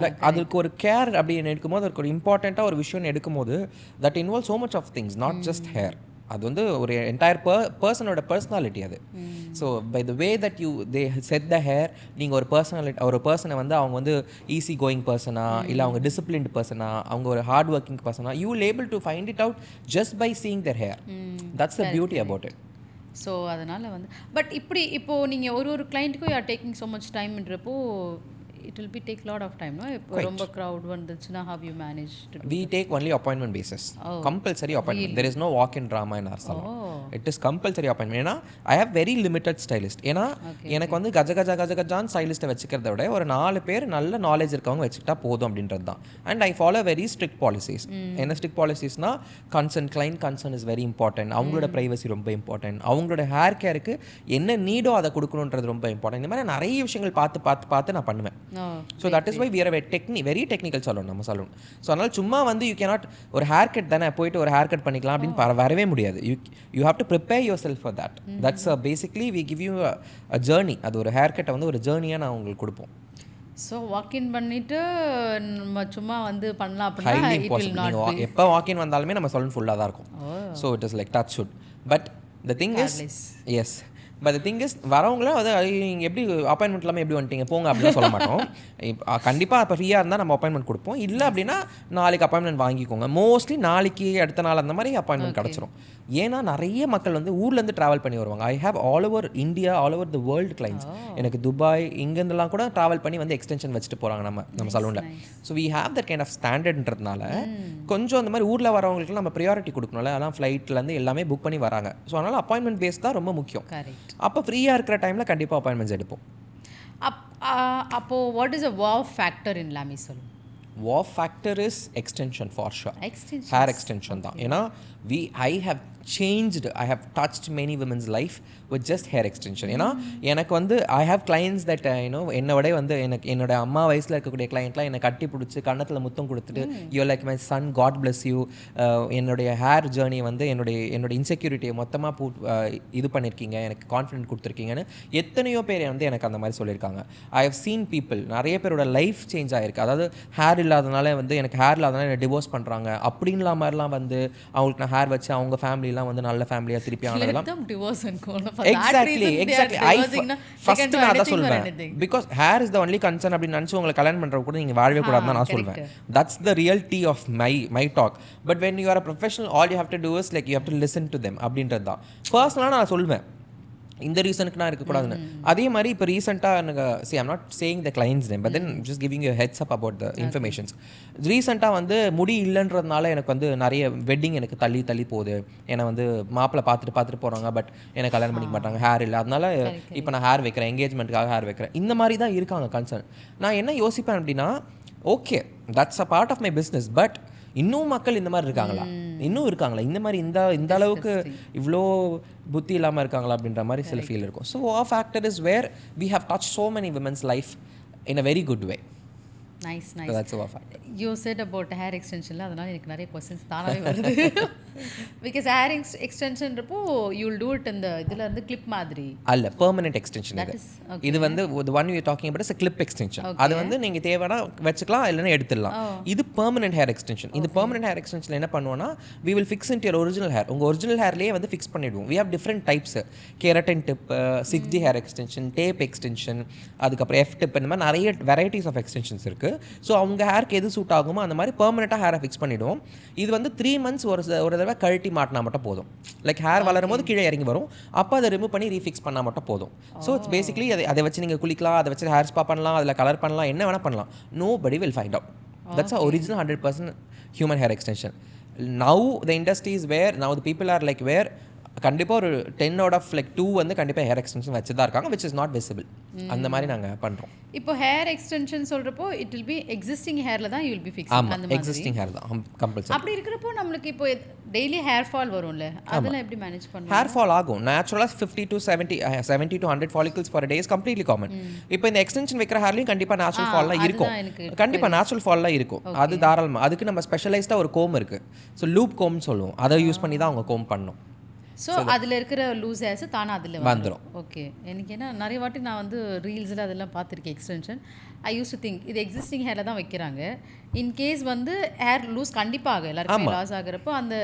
Speaker 1: லைக் அதுக்கு ஒரு கேர் அப்படின்னு எடுக்கும்போது அதுக்கு ஒரு இம்பார்ட்டண்ட்டாக ஒரு விஷயம் எடுக்கும்போது that involve so much of things, not just hair. அது வந்து ஒரு என்டையர் பர்சனோட பர்சனாலிட்டி அது. So by the way that they set the hair, நீங்கள் ஒரு பர்சனை வந்து அவங்க வந்து ஈஸி கோயிங் பர்சனா இல்லை அவங்க டிசிப்ளின்டு பர்சனா, அவங்க ஒரு ஹார்ட் ஒர்க்கிங் பர்சனா, you will able to find it out just by seeing their hair. That's the beauty about it.
Speaker 2: So அதனால் வந்து பட் இப்போது நீங்கள் ஒரு கிளைண்ட்டுக்கும் you are taking so much டைம்ன்றப்போ it will be take lot of time, no? இப்போ ரொம்ப crowd வந்துச்சுனா how you manage to do?
Speaker 1: We take only appointment basis. Compulsory appointment. There is no walk-in drama in our salon. It is compulsory appointment. ஏன்னா I have very limited stylist. ஏன்னா எனக்கு வந்து கஜகஜான் ஸ்டைலிஸ்ட்டை வச்சுக்கிறத விட ஒரு 4 பேர் நல்ல நாலேஜ் இருக்கவங்க வச்சுக்கிட்டா போதும் அப்படின்றது தான். And I follow very strict policies. என்ன ஸ்ட்ரிக்ட் பாலிசிஸ்னா client concern is very important. அவங்களோட ப்ரைவசி ரொம்ப இம்பார்ட்டன்ட். அவங்களோட ஹேர் கேருக்கு என்ன நீடோ அதை கொடுக்கணுன்றது ரொம்ப இம்பார்ட்டன்ட். இந்த மாதிரி நிறைய விஷயங்கள் பார்த்து நான் பண்ணுவேன். So that is why we are very technical salon நம்ம சலூன். ஸோ அதனால் சும்மா வந்து யூ கேனாட் ஒரு ஹேர் கட் தானே போயிட்டு ஒரு ஹேர் கட் பண்ணிக்கலாம் அப்படின்னு வரவே முடியாது. You have to prepare yourself for that. That's basically we give you a journey. அது ஒரு ஹேர் கட்டை வந்து ஒரு ஜேர்னியாக நான் உங்களுக்கு கொடுப்போம்.
Speaker 2: ஸோ வாக்இன் பண்ணிவிட்டு நம்ம சும்மா வந்து பண்ணலாம் அப்படின்னா
Speaker 1: ஹைலி இம்பாசிபிள். எப்போ வாக்இன் வந்தாலுமே நம்ம சலூன் ஃபுல்லாக தான் இருக்கும். So it is like touch shoot. But the thing is is but thing is வரவங்களாம் அது நீங்கள் எப்படி அப்பாயின்மெண்ட் இல்லாமல் எப்படி வந்துட்டீங்க போங்க அப்படின்னு சொல்ல மாட்டோம். கண்டிப்பாக இப்போ ஃப்ரீயாக இருந்தால் நம்ம அப்பாயின்மெண்ட் கொடுப்போம். இல்லை அப்படின்னா நாளைக்கு அப்பாயின்மெண்ட் வாங்கிக்கோங்க. மோஸ்ட்லி நாளைக்கு அடுத்த நாள் அந்த மாதிரி அப்பாயின்மெண்ட் கிடச்சிரும். ஏன்னா நிறைய மக்கள் வந்து ஊர்லேருந்து ட்ராவல் பண்ணி வருவாங்க. I have all over India, all over the world clients. எனக்கு துபாய் இங்கேருந்துலாம் கூட ட்ராவல் பண்ணி வந்து எக்ஸ்டென்ஷன் வச்சுட்டு போகிறாங்க நம்ம சலூனில். So we have that kind of ஸ்டாண்டர்ட்ன்றதுனால கொஞ்சம் அந்த மாதிரி ஊரில் வரவங்களுக்கு நம்ம ப்ரியாரிட்டி கொடுக்கணும்ல. அதெல்லாம் ஃப்ளைட்லேருந்து எல்லாமே புக் பண்ணி வராங்க. ஸோ அதனால் அப்பாயின்மெண்ட் பேஸ் தான் ரொம்ப முக்கியம். அப்போ ஃப்ரீயாக இருக்கிற டைமில் கண்டிப்பாக அப்பாயின்மெண்ட்ஸ் எடுப்போம்.
Speaker 2: அப்போது what is a wow factor in Lami salon?
Speaker 1: Wow factor is extension for sure. Hair extension தான். ஏன்னா I have changed, I have touched many women's life with just hair extension. ஏன்னா எனக்கு வந்து I have clients that என்னோட வந்து எனக்கு என்னோட அம்மா வயசில் இருக்கக்கூடிய கிளைண்ட்லாம் என்னை கட்டி பிடிச்சி கன்னத்தில் முத்தம் கொடுத்துட்டு you like my son, God bless you, என்னுடைய ஹேர் ஜேர்னி வந்து என்னோட இன்செக்யூரிட்டியை மொத்தமாக இது பண்ணியிருக்கீங்க, எனக்கு கான்ஃபிடென்ட் கொடுத்துருக்கீங்கன்னு எத்தனையோ பேர் வந்து எனக்கு அந்த மாதிரி சொல்லியிருக்காங்க. ஐ ஹவ் சீன் பீப்புள், நிறைய பேரோட லைஃப் சேஞ்ச் ஆகிருக்கு. அதாவது ஹேர் இல்லாதனால வந்து எனக்கு ஹேர் இல்லாதனால என்னை டிவோர்ஸ் பண்ணுறாங்க அப்படின்லாம் மாதிரிலாம் வந்து அவங்களுக்கு நான் ஹேர் வச்சு அவங்க ஃபேமிலிலாம் வந்து நல்ல ஃபேமிலியாக திருப்பி ஆனதெல்லாம் எக்ஸாக்ட்லி ஃபர்ஸ்ட் நான் அதான் சொல்வேன். Because hair is the only concern அப்படின்னு நினச்சி உங்களை கல்யாணம் பண்ணுறவங்க கூட நீங்கள் வாழவே கூடாதுன்னு நான் சொல்வேன். That's the reality of my talk. But when you are a professional all you have to do is like you have to listen to them அப்படின்றது தான் பர்சனலாக நான் சொல்வேன். இந்த ரீசனுக்கு நான் இருக்கக்கூடாதுன்னு. அதே மாதிரி இப்போ ரீசெண்டாக எனக்கு I'm not saying the clients name, but then just giving you heads up about the informations. ரீசெண்டாக வந்து முடி இல்லைன்றதுனால எனக்கு வந்து நிறைய வெட்டிங் எனக்கு தள்ளி போகுது. ஏன்னா வந்து மாப்பிள்ளை பார்த்துட்டு போகிறாங்க, பட் எனக்கு கல்யாணம் பண்ணிக்க மாட்டாங்க, ஹேர் இல்லை. அதனால இப்போ நான் ஹேர் வைக்கிறேன், என்கேஜ்மெண்ட்டுக்காக ஹேர் வைக்கிறேன். இந்த மாதிரி தான் இருக்காங்க கன்சர்ன். நான் என்ன யோசிப்பேன் அப்படின்னா, okay that's a part of my business, பட் இன்னும் மக்கள் இந்த மாதிரி இருக்காங்களா, இன்னும் இருக்காங்களா இந்த மாதிரி இந்த அளவுக்கு இவ்வளோ புத்தி இல்லாமல் இருக்காங்களா அப்படின்ற மாதிரி சில ஃபீல் இருக்கும். So wow factor is where we have touched so many women's life in a very good way.
Speaker 2: Nice.
Speaker 1: So that's a wow factor.
Speaker 2: You said about hair extension, அதனால எனக்கு நிறைய क्वेश्चंस தானாவே வருது. Because hair extension Rabbo you will do it in the இதுல இருந்து clip மாதிரி
Speaker 1: அல்ல, permanent extension இது வந்து the one we are talking about is a clip extension. அது வந்து நீங்க தேவைனா வெச்சுக்கலாம் இல்லனா எடுத்துடலாம். இது permanent hair extension. இந்த permanent hair extension என்ன பண்ணுவோம்னா we will fix into your original hair. உங்க original hairலயே வந்து fix பண்ணிடுவோம். We have different types, keratin tip, 6D hair extension, tape extension, அதுக்கு அப்புறம் F tip, இந்த மாதிரி நிறைய varieties of extensions இருக்கு. ஸோ அவங்க ஹேருக்கு எது சூட் ஆகுமோ அந்த மாதிரி பெர்மனெண்ட்டாக ஹேரை ஃபிக்ஸ் பண்ணிவிடுவோம். இது வந்து 3 months ஒரு தடவை கழட்டி மாட்டினா மட்டும் போதும். லைக் ஹேர் வளரும் போது கீழே இறங்கி வரும், அப்போ அதை ரிமூவ் பண்ணி ரீஃபிக்ஸ் பண்ணால் மட்டும் போதும். ஸோ இட்ஸ் பேசிக்லி அதை வச்சு நீங்கள் குளிக்கலாம், அதை வச்சு ஹேர் ஸ்பா பண்ணலாம், அதில் கலர் பண்ணலாம், என்ன வேணால் பண்ணலாம். nobody will find out. That's a original 100% human hair extension. Now the industry is where now the people are like where கண்டிப்பாக ஒரு 10 out of like 2 வந்து கண்டிப்பாக ஹேர் எக்ஸ்டென்ஷன் வச்சு தான் இருக்காங்க, which is not visible. அந்த மாதிரி நாங்கள் பண்ணுறோம்.
Speaker 2: இப்போ ஹேர் எக்ஸ்டென்ஷன் சொல்கிறப்போ இட் வில் பி எக்ஸிஸ்டிங் ஹேரில் தான் யூ வில் பி ஃபிக்ஸிங். அந்த மாதிரி
Speaker 1: எக்ஸிஸ்டிங் ஹேர் தான் கம்பல்சரி.
Speaker 2: அப்படி இருக்கிறப்போ நம்மளுக்கு இப்போ டெய்லி ஹேர் ஃபால் வரும்ல, அதெல்லாம் எப்படி மேனேஜ் பண்ணுவோம்?
Speaker 1: ஹேர் ஃபால் ஆகும் நேச்சுரலாக 50 to 70 to 100 follicles for a day is completely common. இப்போ இந்த எக்ஸ்டென்ஷன் வைக்கிற ஹேர்லையும் கண்டிப்பாக நேச்சுரல் ஃபால்லாம் இருக்கும், கண்டிப்பாக நேச்சுரல் ஃபால்லாம் இருக்கும். அது தாராளமாக அதுக்கு நம்ம ஸ்பெஷலைஸ்டாக ஒரு கோம் இருக்குது. ஸோ லூப் கோம்னு சொல்லுவோம், அதை யூஸ் பண்ணி தான் அவங்க கோம் பண்ணணும்.
Speaker 2: ஸோ அதில் இருக்கிற லூஸ் ஹேர்ஸ் தானே அதில் வந்துடும். ஓகே, எனக்கு ஏன்னா நிறைய வாட்டி நான் வந்து ரீல்ஸில் அதெல்லாம் பார்த்துருக்கேன் extension. I use to think இது எக்ஸிஸ்டிங் ஹேரில் தான் வைக்கிறாங்க. இன்கேஸ் வந்து ஹேர் லூஸ் கண்டிப்பாக ஆகும், எல்லாருக்கும் லாஸ் ஆகிறப்போ அந்த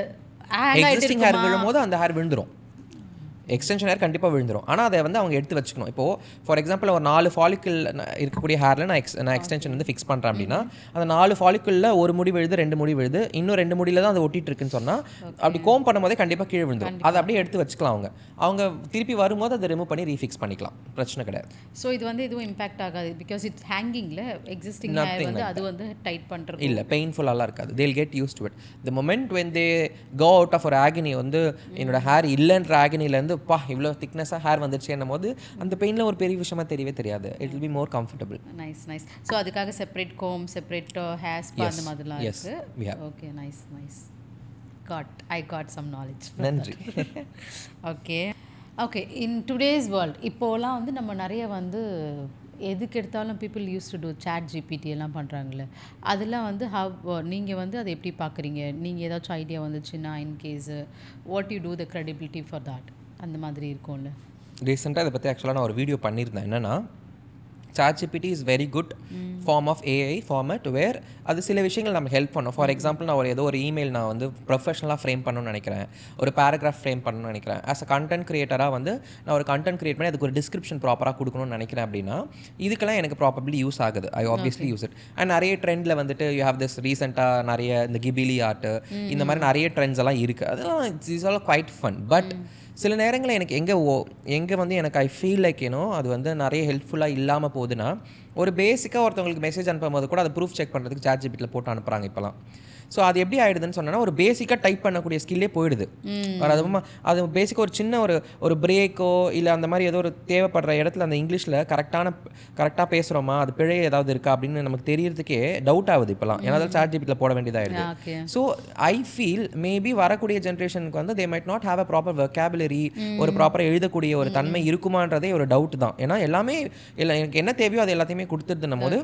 Speaker 1: எக்ஸிஸ்டிங் ஹேர் விழும்போது அந்த ஹேர் விழுந்துடும், எக்ஸ்டென்ஷன் ஹேர் கண்டிப்பாக விழுந்துடும். ஆனால் அதை வந்து அவங்க எடுத்து வச்சுக்கணும். இப்போது ஃபார் எக்ஸாம்பிள் ஒரு 4 ஃபாலிக்கிள் இருக்கக்கூடிய ஹேரில் நான் எக்ஸ்டென்ஷன் வந்து ஃபிக்ஸ் பண்ணுறேன் அப்படின்னா அந்த 4 ஃபாலிக்கிளில் ஒரு முடி விழுது, 2 முடி விழுது, இன்னும் 2 முடியில் தான் அது ஒட்டிட்டு இருக்குன்னு சொன்னால் அப்படி கோம் பண்ணும்போதே கண்டிப்பாக கீழே விழுந்துடும். அதை அப்படியே எடுத்து வச்சுக்கலாம். அவங்க திருப்பி வரும்போது அதை ரிமூவ் பண்ணி ரீஃபிக்ஸ் பண்ணிக்கலாம், பிரச்சனை கிடையாது.
Speaker 2: ஸோ இது வந்து எதுவும் இம்பாக்ட் ஆகாது, பிகாஸ் இட்ஸ் ஹேங்கிங்கில் எக்ஸிஸ்டிங் ஹேர் வந்து அது வந்து டைட் பண்ணுறது
Speaker 1: இல்லை, பெயின்ஃபுல்லாலாம் இருக்காது. They'll get used to it. The moment when they go out of ஒரு ஆகினி, வந்து என்னோட ஹேர் இல்லைன்ற ஆகினிலேருந்து பா இவ்வளோ திக்னஸாக ஹேர் வந்துருச்சு என்னும் போது அந்த பெயினில் ஒரு பெரிய விஷயமா தெரியவே தெரியாது. It will be more comfortable.
Speaker 2: Nice. So அதுக்காக separate comb, separate hair spa அந்த மாதிரிலாம் இருக்குது. Okay, nice. I got some knowledge.
Speaker 1: நன்றி.
Speaker 2: ஓகே இன் டுடேஸ் வேர்ல்ட் இப்போலாம் வந்து நம்ம நிறைய வந்து எதுக்கு எடுத்தாலும் people use to do chat GPT எல்லாம் பண்ணுறாங்களே, அதெல்லாம் வந்து நீங்கள் வந்து அதை எப்படி பார்க்குறீங்க? நீங்கள் ஏதாச்சும் ஐடியா வந்துச்சுன்னா in case what you do the credibility for that அந்த மாதிரி இருக்கும்ல.
Speaker 1: ரீசெண்டாக இதை பற்றி ஆக்சுவலாக நான் ஒரு வீடியோ பண்ணியிருந்தேன். என்னென்னா ChatGPT is very good form of AI format where அது சில விஷயங்கள் நம்ம ஹெல்ப் பண்ணும். ஃபார் எக்ஸாம்பிள் நான் ஏதோ ஒரு இமெயில் நான் வந்து ப்ரொஃபஷனலாக ஃப்ரேம் பண்ணணும்னு நினைக்கிறேன், ஒரு பேராகிராஃப் ஃப்ரேம் பண்ணணும்னு நினைக்கிறேன். ஆஸ் அ கண்டென்ட் கிரியேட்டராக வந்து நான் ஒரு கண்டென்ட் கிரியேட் பண்ணி அதுக்கு ஒரு டிஸ்கிரிப்ஷன் ப்ராப்பராக கொடுக்கணும்னு நினைக்கிறேன் அப்படின்னா இதுக்கெல்லாம் எனக்கு ப்ராபப்ளி யூஸ் ஆகுது. ஐ ஆப்வியஸ்லி யூஸ் இட். அண்ட் நிறைய ட்ரெண்டில் வந்துட்டு யூ ஹேவ் திஸ் ரீசெண்டாக நிறைய இந்த கிபிலி ஆர்ட்டு இந்த மாதிரி நிறைய ட்ரெண்ட்ஸ் எல்லாம் இருக்குது. அதெல்லாம் it's all quite fun. But சில நேரங்களில் எனக்கு எங்கே வந்து எனக்கு ஐ ஃபீல் லைக் அது வந்து நிறைய ஹெல்ப்ஃபுல்லாக இல்லாமல் போகுதுன்னா, ஒரு பேசிக்காக ஒருத்தவங்களுக்கு மெசேஜ் அனுப்பும்போது கூட அதை ப்ரூஃப் செக் பண்ணுறதுக்கு ChatGPTல போட்டு அனுப்புகிறாங்க இப்போலாம். ஸோ அது எப்படி ஆகிடுதுன்னு சொன்னால் ஒரு பேசிக்காக டைப் பண்ணக்கூடிய ஸ்கில்லே போயிடுது. அது பேசிக்காக ஒரு சின்ன ஒரு பிரேக்கோ இல்லை அந்த மாதிரி ஏதோ ஒரு தேவைப்படுற இடத்துல அந்த இங்கிலீஷில் கரெக்டாக பேசுகிறோமா, அது பிழை ஏதாவது இருக்கா அப்படின்னு நமக்கு தெரியறதுக்கே டவுட் ஆகுது இப்போலாம். ஏன்னா ChatGPTல போட வேண்டியதாகிடுது. ஸோ ஐ ஃபீல் மேபி வரக்கூடிய ஜென்ரேஷனுக்கு வந்து they might not have a proper vocabulary, ஒரு ப்ராப்பராக எழுதக்கூடிய ஒரு தன்மை இருக்குமான்றதே ஒரு டவுட் தான். ஏன்னா எல்லாமே எனக்கு என்ன தேவையோ அது எல்லாத்தையுமே கொடுத்துருதுன்னும் போது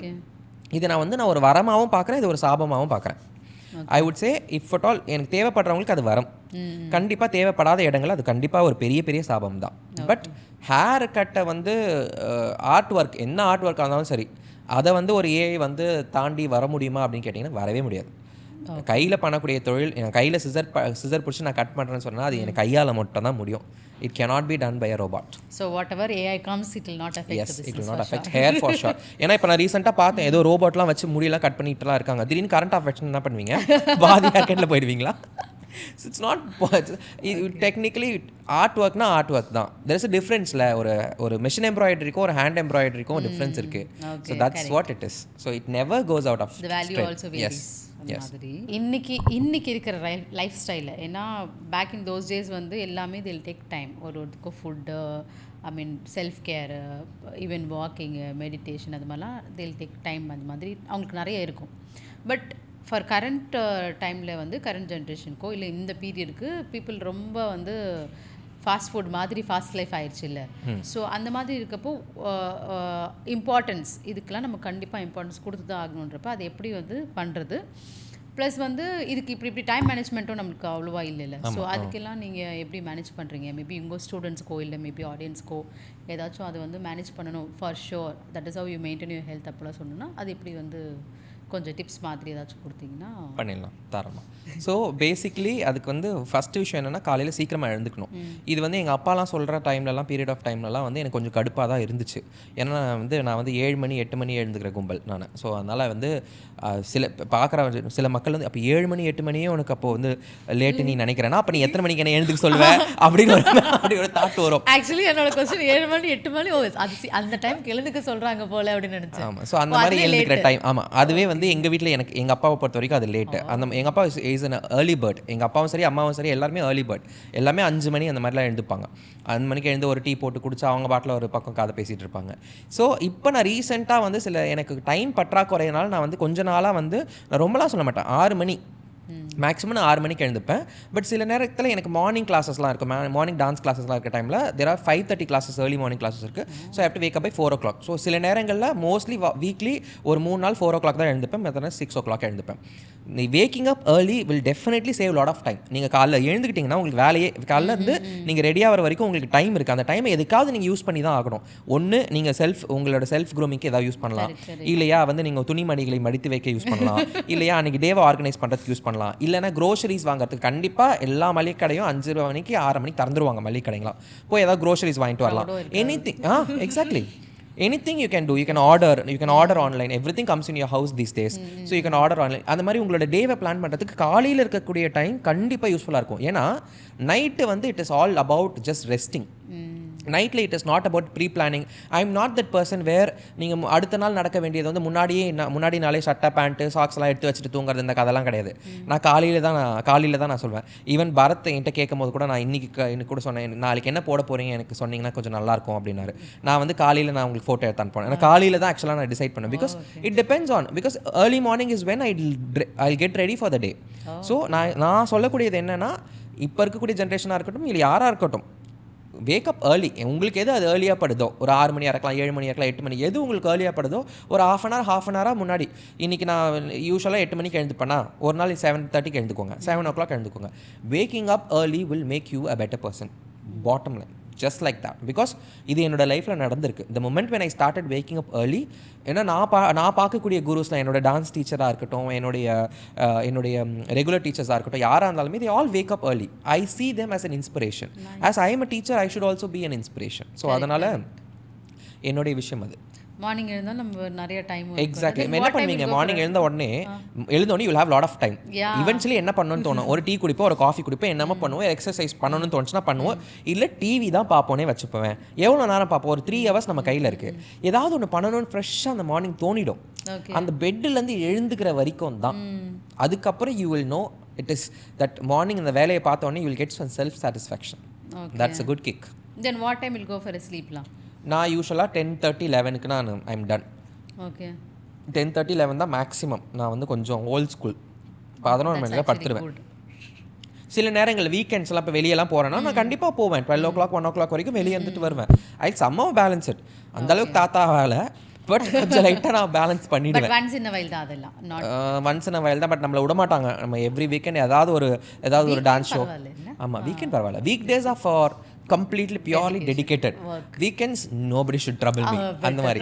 Speaker 1: இதை நான் ஒரு வரமாகவும் பார்க்குறேன், இது ஒரு சாபமாகவும் பார்க்குறேன். ஐ would say if at all எனக்கு தேவைப்படுறவங்களுக்கு அது வரம், கண்டிப்பாக தேவைப்படாத இடங்கள் அது கண்டிப்பாக ஒரு பெரிய பெரிய சாபம் தான். பட் ஹேர் கட்டை வந்து ஆர்ட் ஒர்க், என்ன ஆர்ட் ஒர்க்காக இருந்தாலும் சரி, அதை வந்து ஒரு ஏஐ வந்து தாண்டி வர முடியுமா அப்படின்னு கேட்டிங்கன்னா வரவே முடியாது. கையில் பண்ணக்கூடிய தொழில், என் கையில் சிசர் பிடிச்சி நான் கட் பண்ணுறேன்னு சொன்னால் அது எனக்கு கையால் மட்டும் தான் முடியும். It cannot be done by a robot.
Speaker 2: So whatever AI comes, it will not affect
Speaker 1: yes,
Speaker 2: the business.
Speaker 1: It will not affect hair for sure. ஏன்னா இப்போ நான் ரீசெண்டாக பார்த்தேன், ஏதோ ரோபோட்லாம் வச்சு முடியெல்லாம் கட் பண்ணிட்டுலாம் இருக்காங்க. திடீர்னு கரண்ட் ஆஃபெக்ஷன் என்ன பண்ணுவீங்க? பாதி ஹேர் கட்டில் போயிடுவீங்களா? இட்ஸ் நாட் டெக்னிக்கலி ஆர்ட் ஒர்க்னா ஆர்ட் ஒர்க் தான். தெர் இஸ் அ டிஃப்ரென்ஸில் ஒரு மிஷின் எம்ப்ராய்டரிக்கும் ஒரு ஹேண்ட் எம்ப்ராய்டரிக்கும் டிஃப்ரென்ஸ் இருக்குது. So that's what it is. So it never goes out of
Speaker 2: the value also varies. மாதிரி இன்னைக்கு இருக்கிற லைஃப் ஸ்டைலில், ஏன்னா பேக் இன் தோஸ் டேஸ் வந்து எல்லாமே தில் டேக் டைம். ஒருத்தருக்கும் ஃபுட்டு, ஐ மீன் செல்ஃப் கேரு, ஈவன் வாக்கிங்கு, மெடிடேஷன், அது மாதிரிலாம் தில் டேக் டைம். அந்த மாதிரி அவங்களுக்கு நிறைய இருக்கும். பட் ஃபார் கரண்ட் டைமில் வந்து கரண்ட் ஜென்ரேஷனுக்கோ இல்லை இந்த பீரியடுக்கு பீப்புள் ரொம்ப வந்து ஃபாஸ்ட் ஃபுட் மாதிரி ஃபாஸ்ட் லைஃப் ஆயிடுச்சு இல்லை. ஸோ அந்த மாதிரி இருக்கப்போ இம்பார்ட்டன்ஸ் இதுக்கெலாம் நம்ம கண்டிப்பாக இம்பார்ட்டன்ஸ் கொடுத்து தான் ஆகணுன்றப்ப அது எப்படி வந்து பண்ணுறது. ப்ளஸ் வந்து இதுக்கு இப்படி டைம் மேனேஜ்மெண்ட்டும் நம்மளுக்கு அவ்வளோவா இல்லை. ஸோ அதுக்கெல்லாம் நீங்கள் எப்படி மேனேஜ் பண்ணுறீங்க? மேபி உங்கள் ஸ்டூடெண்ட்ஸ்க்கோ இல்லை மேபி ஆடியன்ஸ்க்கோ ஏதாச்சும் அது வந்து மேனேஜ் பண்ணணும் for sure. That is how you maintain your health அப்படிலாம் சொன்னோன்னா அது எப்படி வந்து கொஞ்சம் டிப்ஸ் மாதிரி ஏதாச்சும் கொடுத்தீங்கன்னா
Speaker 1: பண்ணிடலாம் தாராளமாக. ஸோ பேசிக்லி அதுக்கு வந்து ஃபஸ்ட்டு விஷயம் என்னென்னா காலையில் சீக்கிரமாக எழுந்துக்கணும். இது வந்து எங்கள் அப்பாலாம் சொல்கிற டைம்லலாம் பீரியட் ஆஃப் டைம்லலாம் வந்து எனக்கு கொஞ்சம் கடுப்பாக தான் இருந்துச்சு. ஏன்னா நான் வந்து 7 மணி 8 மணி எழுந்துக்கிற கும்பல் நான். ஸோ அதனால் வந்து சில மக்கள் வந்து அப்போ 7 மணி 8 மணியே உனக்கு அப்போ வந்து லேட்டு நீ நினைக்கிறேன்னா அப்போ நீ எத்தனை மணிக்கு என்ன எழுந்துக்க சொல்லுவேன் அப்படின்னு ஒரு தாட் வரும்.
Speaker 2: ஆக்சுவலி என்னோட கொஸ்டின் 7 மணி 8 மணி அது அந்த டைம் எழுந்துக்க சொல்கிறாங்க போல அப்படின்னு நினச்சேன்.
Speaker 1: ஆமாம். ஸோ அந்த மாதிரி எழுந்துக்கிற டைம். ஆமாம், அதுவே வந்து எங்கள் வீட்டில் எங்கள் அப்பாவை பொறுத்த வரைக்கும் அது லேட்டு. எங்கள் அப்பா இஸ் அன் ஏர்லி பேர்ட். எங்கள் அப்பாவும் சரி அம்மாவும் சரி எல்லாருமே ஏர்லி பேர்ட். எல்லாமே 5 மணி அந்த மாதிரிலாம் எழுந்துப்பாங்க. 5 மணிக்கு எழுந்து ஒரு டீ போட்டு குடிச்சா அவங்க பாட்டில் ஒரு பக்கம் கதை பேசிகிட்டு இருப்பாங்க. ஸோ இப்போ நான் ரீசெண்டாக வந்து எனக்கு டைம் பற்றாக்குறையினால நான் வந்து கொஞ்ச நாளாக வந்து நான் ரொம்பலாம் சொல்ல மாட்டேன், 6 மணி மேக்ஸிமம் நான் 6 மணிக்கு எழுந்துப்பேன். பட் சில நேரத்தில் எனக்கு மார்னிங் கிளாஸஸ்லாம் இருக்கும், மார்னிங் டான்ஸ் கிளாஸஸ்லாம் இருக்க டைமில் there are 5:30 classes, early morning classes இருக்குது. So I have to wake up by 4 o'clock. So சில நேரங்களில் மோஸ்ட்லி வீக்லி ஒரு 3 நாள் 4 o'clock தான் எழுந்துப்பேன், மற்ற 6 o'clock எழுந்துப்பேன். நீ waking up early will definitely save lot of time. நீங்கள் காலைல எழுந்துக்கிட்டிங்கன்னா உங்களுக்கு வேலையே காலைல இருந்து நீங்கள் ரெடி ஆகிற வரைக்கும் உங்களுக்கு டைம் இருக்குது. அந்த டைமை எதுக்காவது நீங்கள் யூஸ் பண்ணி தான் ஆகணும். ஒன்று நீங்கள் உங்களோட செல்ஃப் க்ரூமிங்க்கு ஏதாவது யூஸ் பண்ணலாம், இல்லையா வந்து நீங்கள் துணிமணிகளை மடித்து வைக்க யூஸ் பண்ணலாம், இல்லையா அன்றைக்கி டேவை ஆர்கனைஸ் பண்ணுறதுக்கு யூஸ் பண்ணலாம், இல்லைனா க்ரோசரிஸ் வாங்குறதுக்கு கண்டிப்பாக எல்லா மளிகை கடையும் 5 மணிக்கு 6 மணிக்கு திறந்துருவாங்க. மளிகை கடைங்களாம் போய் ஏதாவது க்ரோசரிஸ் வாங்கிட்டு வரலாம். Anything exactly anything you can do. You can order online. Everything comes in your house these days. So you can order online. அந்த மாதிரி உங்களோட டேவை பிளான் பண்ணுறதுக்கு காலையில் இருக்கக்கூடிய டைம் கண்டிப்பாக யூஸ்ஃபுல்லாக இருக்கும். ஏன்னா நைட்டு வந்து it is all about just resting. நைட்டில் it is not about pre planning. I am not that person where நீங்கள் அடுத்த நாள் நடக்க வேண்டியது வந்து முன்னாடி நாளே சட்டை பேண்ட்டு சாக்ஸ்லாம் எடுத்து வச்சுட்டு தூங்குறது இந்த கதெல்லாம் கிடையாது. நான் காலையில் தான் நான் சொல்வேன். ஈவன் பரத் என்கிட்ட கேட்கும் போது கூட நான் இன்னைக்கு கூட சொன்னேன், நாளைக்கு என்ன போட போகிறீங்க எனக்கு சொன்னீங்கன்னா கொஞ்சம் நல்லாயிருக்கும் அப்படின்னாரு. நான் வந்து காலையில் நான் உங்களுக்கு ஃபோட்டோ எடுத்து அனுப்பேன். ஏன்னா காலையில் தான் ஆக்சுவலாக நான் டிசைட் பண்ணேன். Because it depends on because early morning is when I get ready for the day. So நான் சொல்லக்கூடியது என்னென்னா இப்போ இருக்கக்கூடிய ஜென்ரேஷனாக இருக்கட்டும் இல்லை யாராக இருக்கட்டும், வேக்கப் ஏர்லி. உங்களுக்கு எது அது ஏர்லியாக படுதோ, ஒரு 6 மணி இருக்கலாம், 7 மணி இருக்கலாம், 8 மணி, எது உங்களுக்கு ஏர்லியாக படுதோ ஒரு ஹாஃப் அன் ஹவராக முன்னாடி. இன்றைக்கி நான் யூஸ்வலாக 8 மணிக்கு எழுந்துப்பேனா, ஒரு நாள் 7:30 எழுந்துக்கோங்க, 7 o'clock எழுந்துக்கோங்க. Waking up early will make you a better person. Bottom line just like that. Because இது என்னோட லைஃப்பில் நடந்திருக்கு. The moment when I started waking up early, ஏன்னா நான் பார்க்கக்கூடிய குருஸ்லாம் என்னோட டான்ஸ் டீச்சராக இருக்கட்டும், என்னுடைய ரெகுலர் டீச்சர்ஸாக இருக்கட்டும், யாராக இருந்தாலுமே they all wake up early. I see them as an inspiration. As I am a teacher, I should also be an inspiration. So அதனால் என்னுடைய விஷயம் அது.
Speaker 2: மார்னிங் எழுந்தால் நம்ம நிறைய டைம்.
Speaker 1: எக்ஸாக்ட்லி. என்ன பண்ணுவீங்க மார்னிங் எழுந்த உடனே you have lot of time. Eventually என்ன பண்ணணும்னு தோணும், ஒரு டீ குடிப்போம், ஒரு காஃபி குடிப்போம், என்னமோ பண்ணுவோம், எக்ஸசைஸ் பண்ணணும்னு தோணுச்சுன்னா பண்ணுவோம், இல்லை டிவி தான் பார்ப்போனே வச்சுப்போம். எவ்வளோ நேரம் பார்ப்போம், ஒரு 3 hours நம்ம கையில் இருக்குது. ஏதாவது ஒன்று பண்ணணும்னு ஃப்ரெஷ்ஷாக அந்த மார்னிங் தோணிடும். அந்த பெட்டிலேருந்து எழுந்துக்கிற வரைக்கும் தான். அதுக்கப்புறம் you will know it is that morning அந்த வேலையை பார்த்தோன்னே you will get some self satisfaction. That's a good kick.
Speaker 2: Then what time will go for a ஸ்லீப்லாம்?
Speaker 1: நான் யூஸ்வலாக 10:30 11க்கு நான் ஐம் டன்.
Speaker 2: ஓகே.
Speaker 1: 10:30 11 தான் மேக்ஸிமம். நான் வந்து கொஞ்சம் ஓல்ட் ஸ்கூல். 11 மணிக்கு படுத்துருவேன். சில நேரங்கள் வீக்கெண்ட்ஸ்லாம் இப்போ வெளியெல்லாம் போகிறேன்னா நான் கண்டிப்பாக போவேன். 12 o'clock 1 o'clock வரைக்கும் வெளியே வந்துட்டு வருவேன். ஐ சம்ஹவ் பேலன்ஸ் இட். அந்தளவுக்கு தாத்தா வேலை, பட் கொஞ்சம் லைட்டாக நான் பேலன்ஸ் பண்ணிடுவேன்.
Speaker 2: ஒன்ஸ் இன் வைல் தான் அதெல்லாம்.
Speaker 1: ஒன்ஸ் இன் வைல் தான், பட் நம்மளை விட மாட்டாங்க. நம்ம எவ்ரி வீக்கெண்ட் ஏதாவது ஒரு டான்ஸ் ஷோ. ஆமாம், வீக்கெண்ட் பரவாயில்ல. Week days are for completely purely dedicated weekends. Nobody should trouble me. அந்த மாதிரி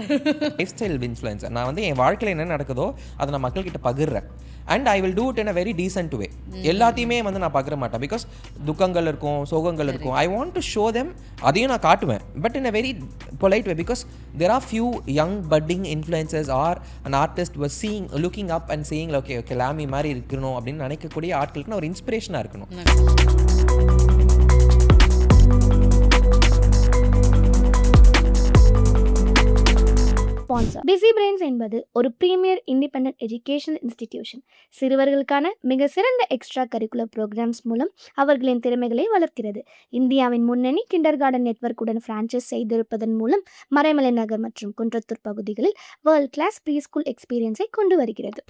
Speaker 1: லைஃப் ஸ்டைல் இன்ஃப்ளூயன்சர். நான் வந்து என் வாழ்க்கையில் என்ன நடக்குதோ அதை நான் மக்கள்கிட்ட பகிர்றேன். And I will do it in a very decent way. எல்லாத்தையுமே வந்து நான் பகிர மாட்டேன். பிகாஸ் துக்கங்கள் இருக்கும், சோகங்கள் இருக்கும். I want to show them. அதையும் நான் காட்டுவேன், but in a very polite way. Because there are few young budding influencers or an artist was looking up and saying okay Lammy மாதிரி இருக்கணும் அப்படின்னு நினைக்கக்கூடிய ஆட்களுக்கு நான் ஒரு இன்ஸ்பிரேஷனாக இருக்கணும்.
Speaker 3: ஸ்பான்சர். பிஸி பிரெயின்ஸ் என்பது ஒரு பிரீமியர் இண்டிபெண்டன்ட் எஜுகேஷனல் இன்ஸ்டிடியூஷன். சிறுவர்களுக்கான மிக சிறந்த எக்ஸ்ட்ரா கரிக்குலர் ப்ரோக்ராம்ஸ் மூலம் அவர்களின் திறமைகளை வளர்க்கிறது. இந்தியாவின் முன்னணி கிண்டர் கார்டன் நெட்வொர்க்குடன் பிரான்ச்சைஸ் செய்திருப்பதன் மூலம் மறைமலை நகர் மற்றும் குன்றத்தூர் பகுதிகளில் வேர்ல்ட் கிளாஸ் ப்ரீ ஸ்கூல் எக்ஸ்பீரியன்ஸை கொண்டு வருகிறது.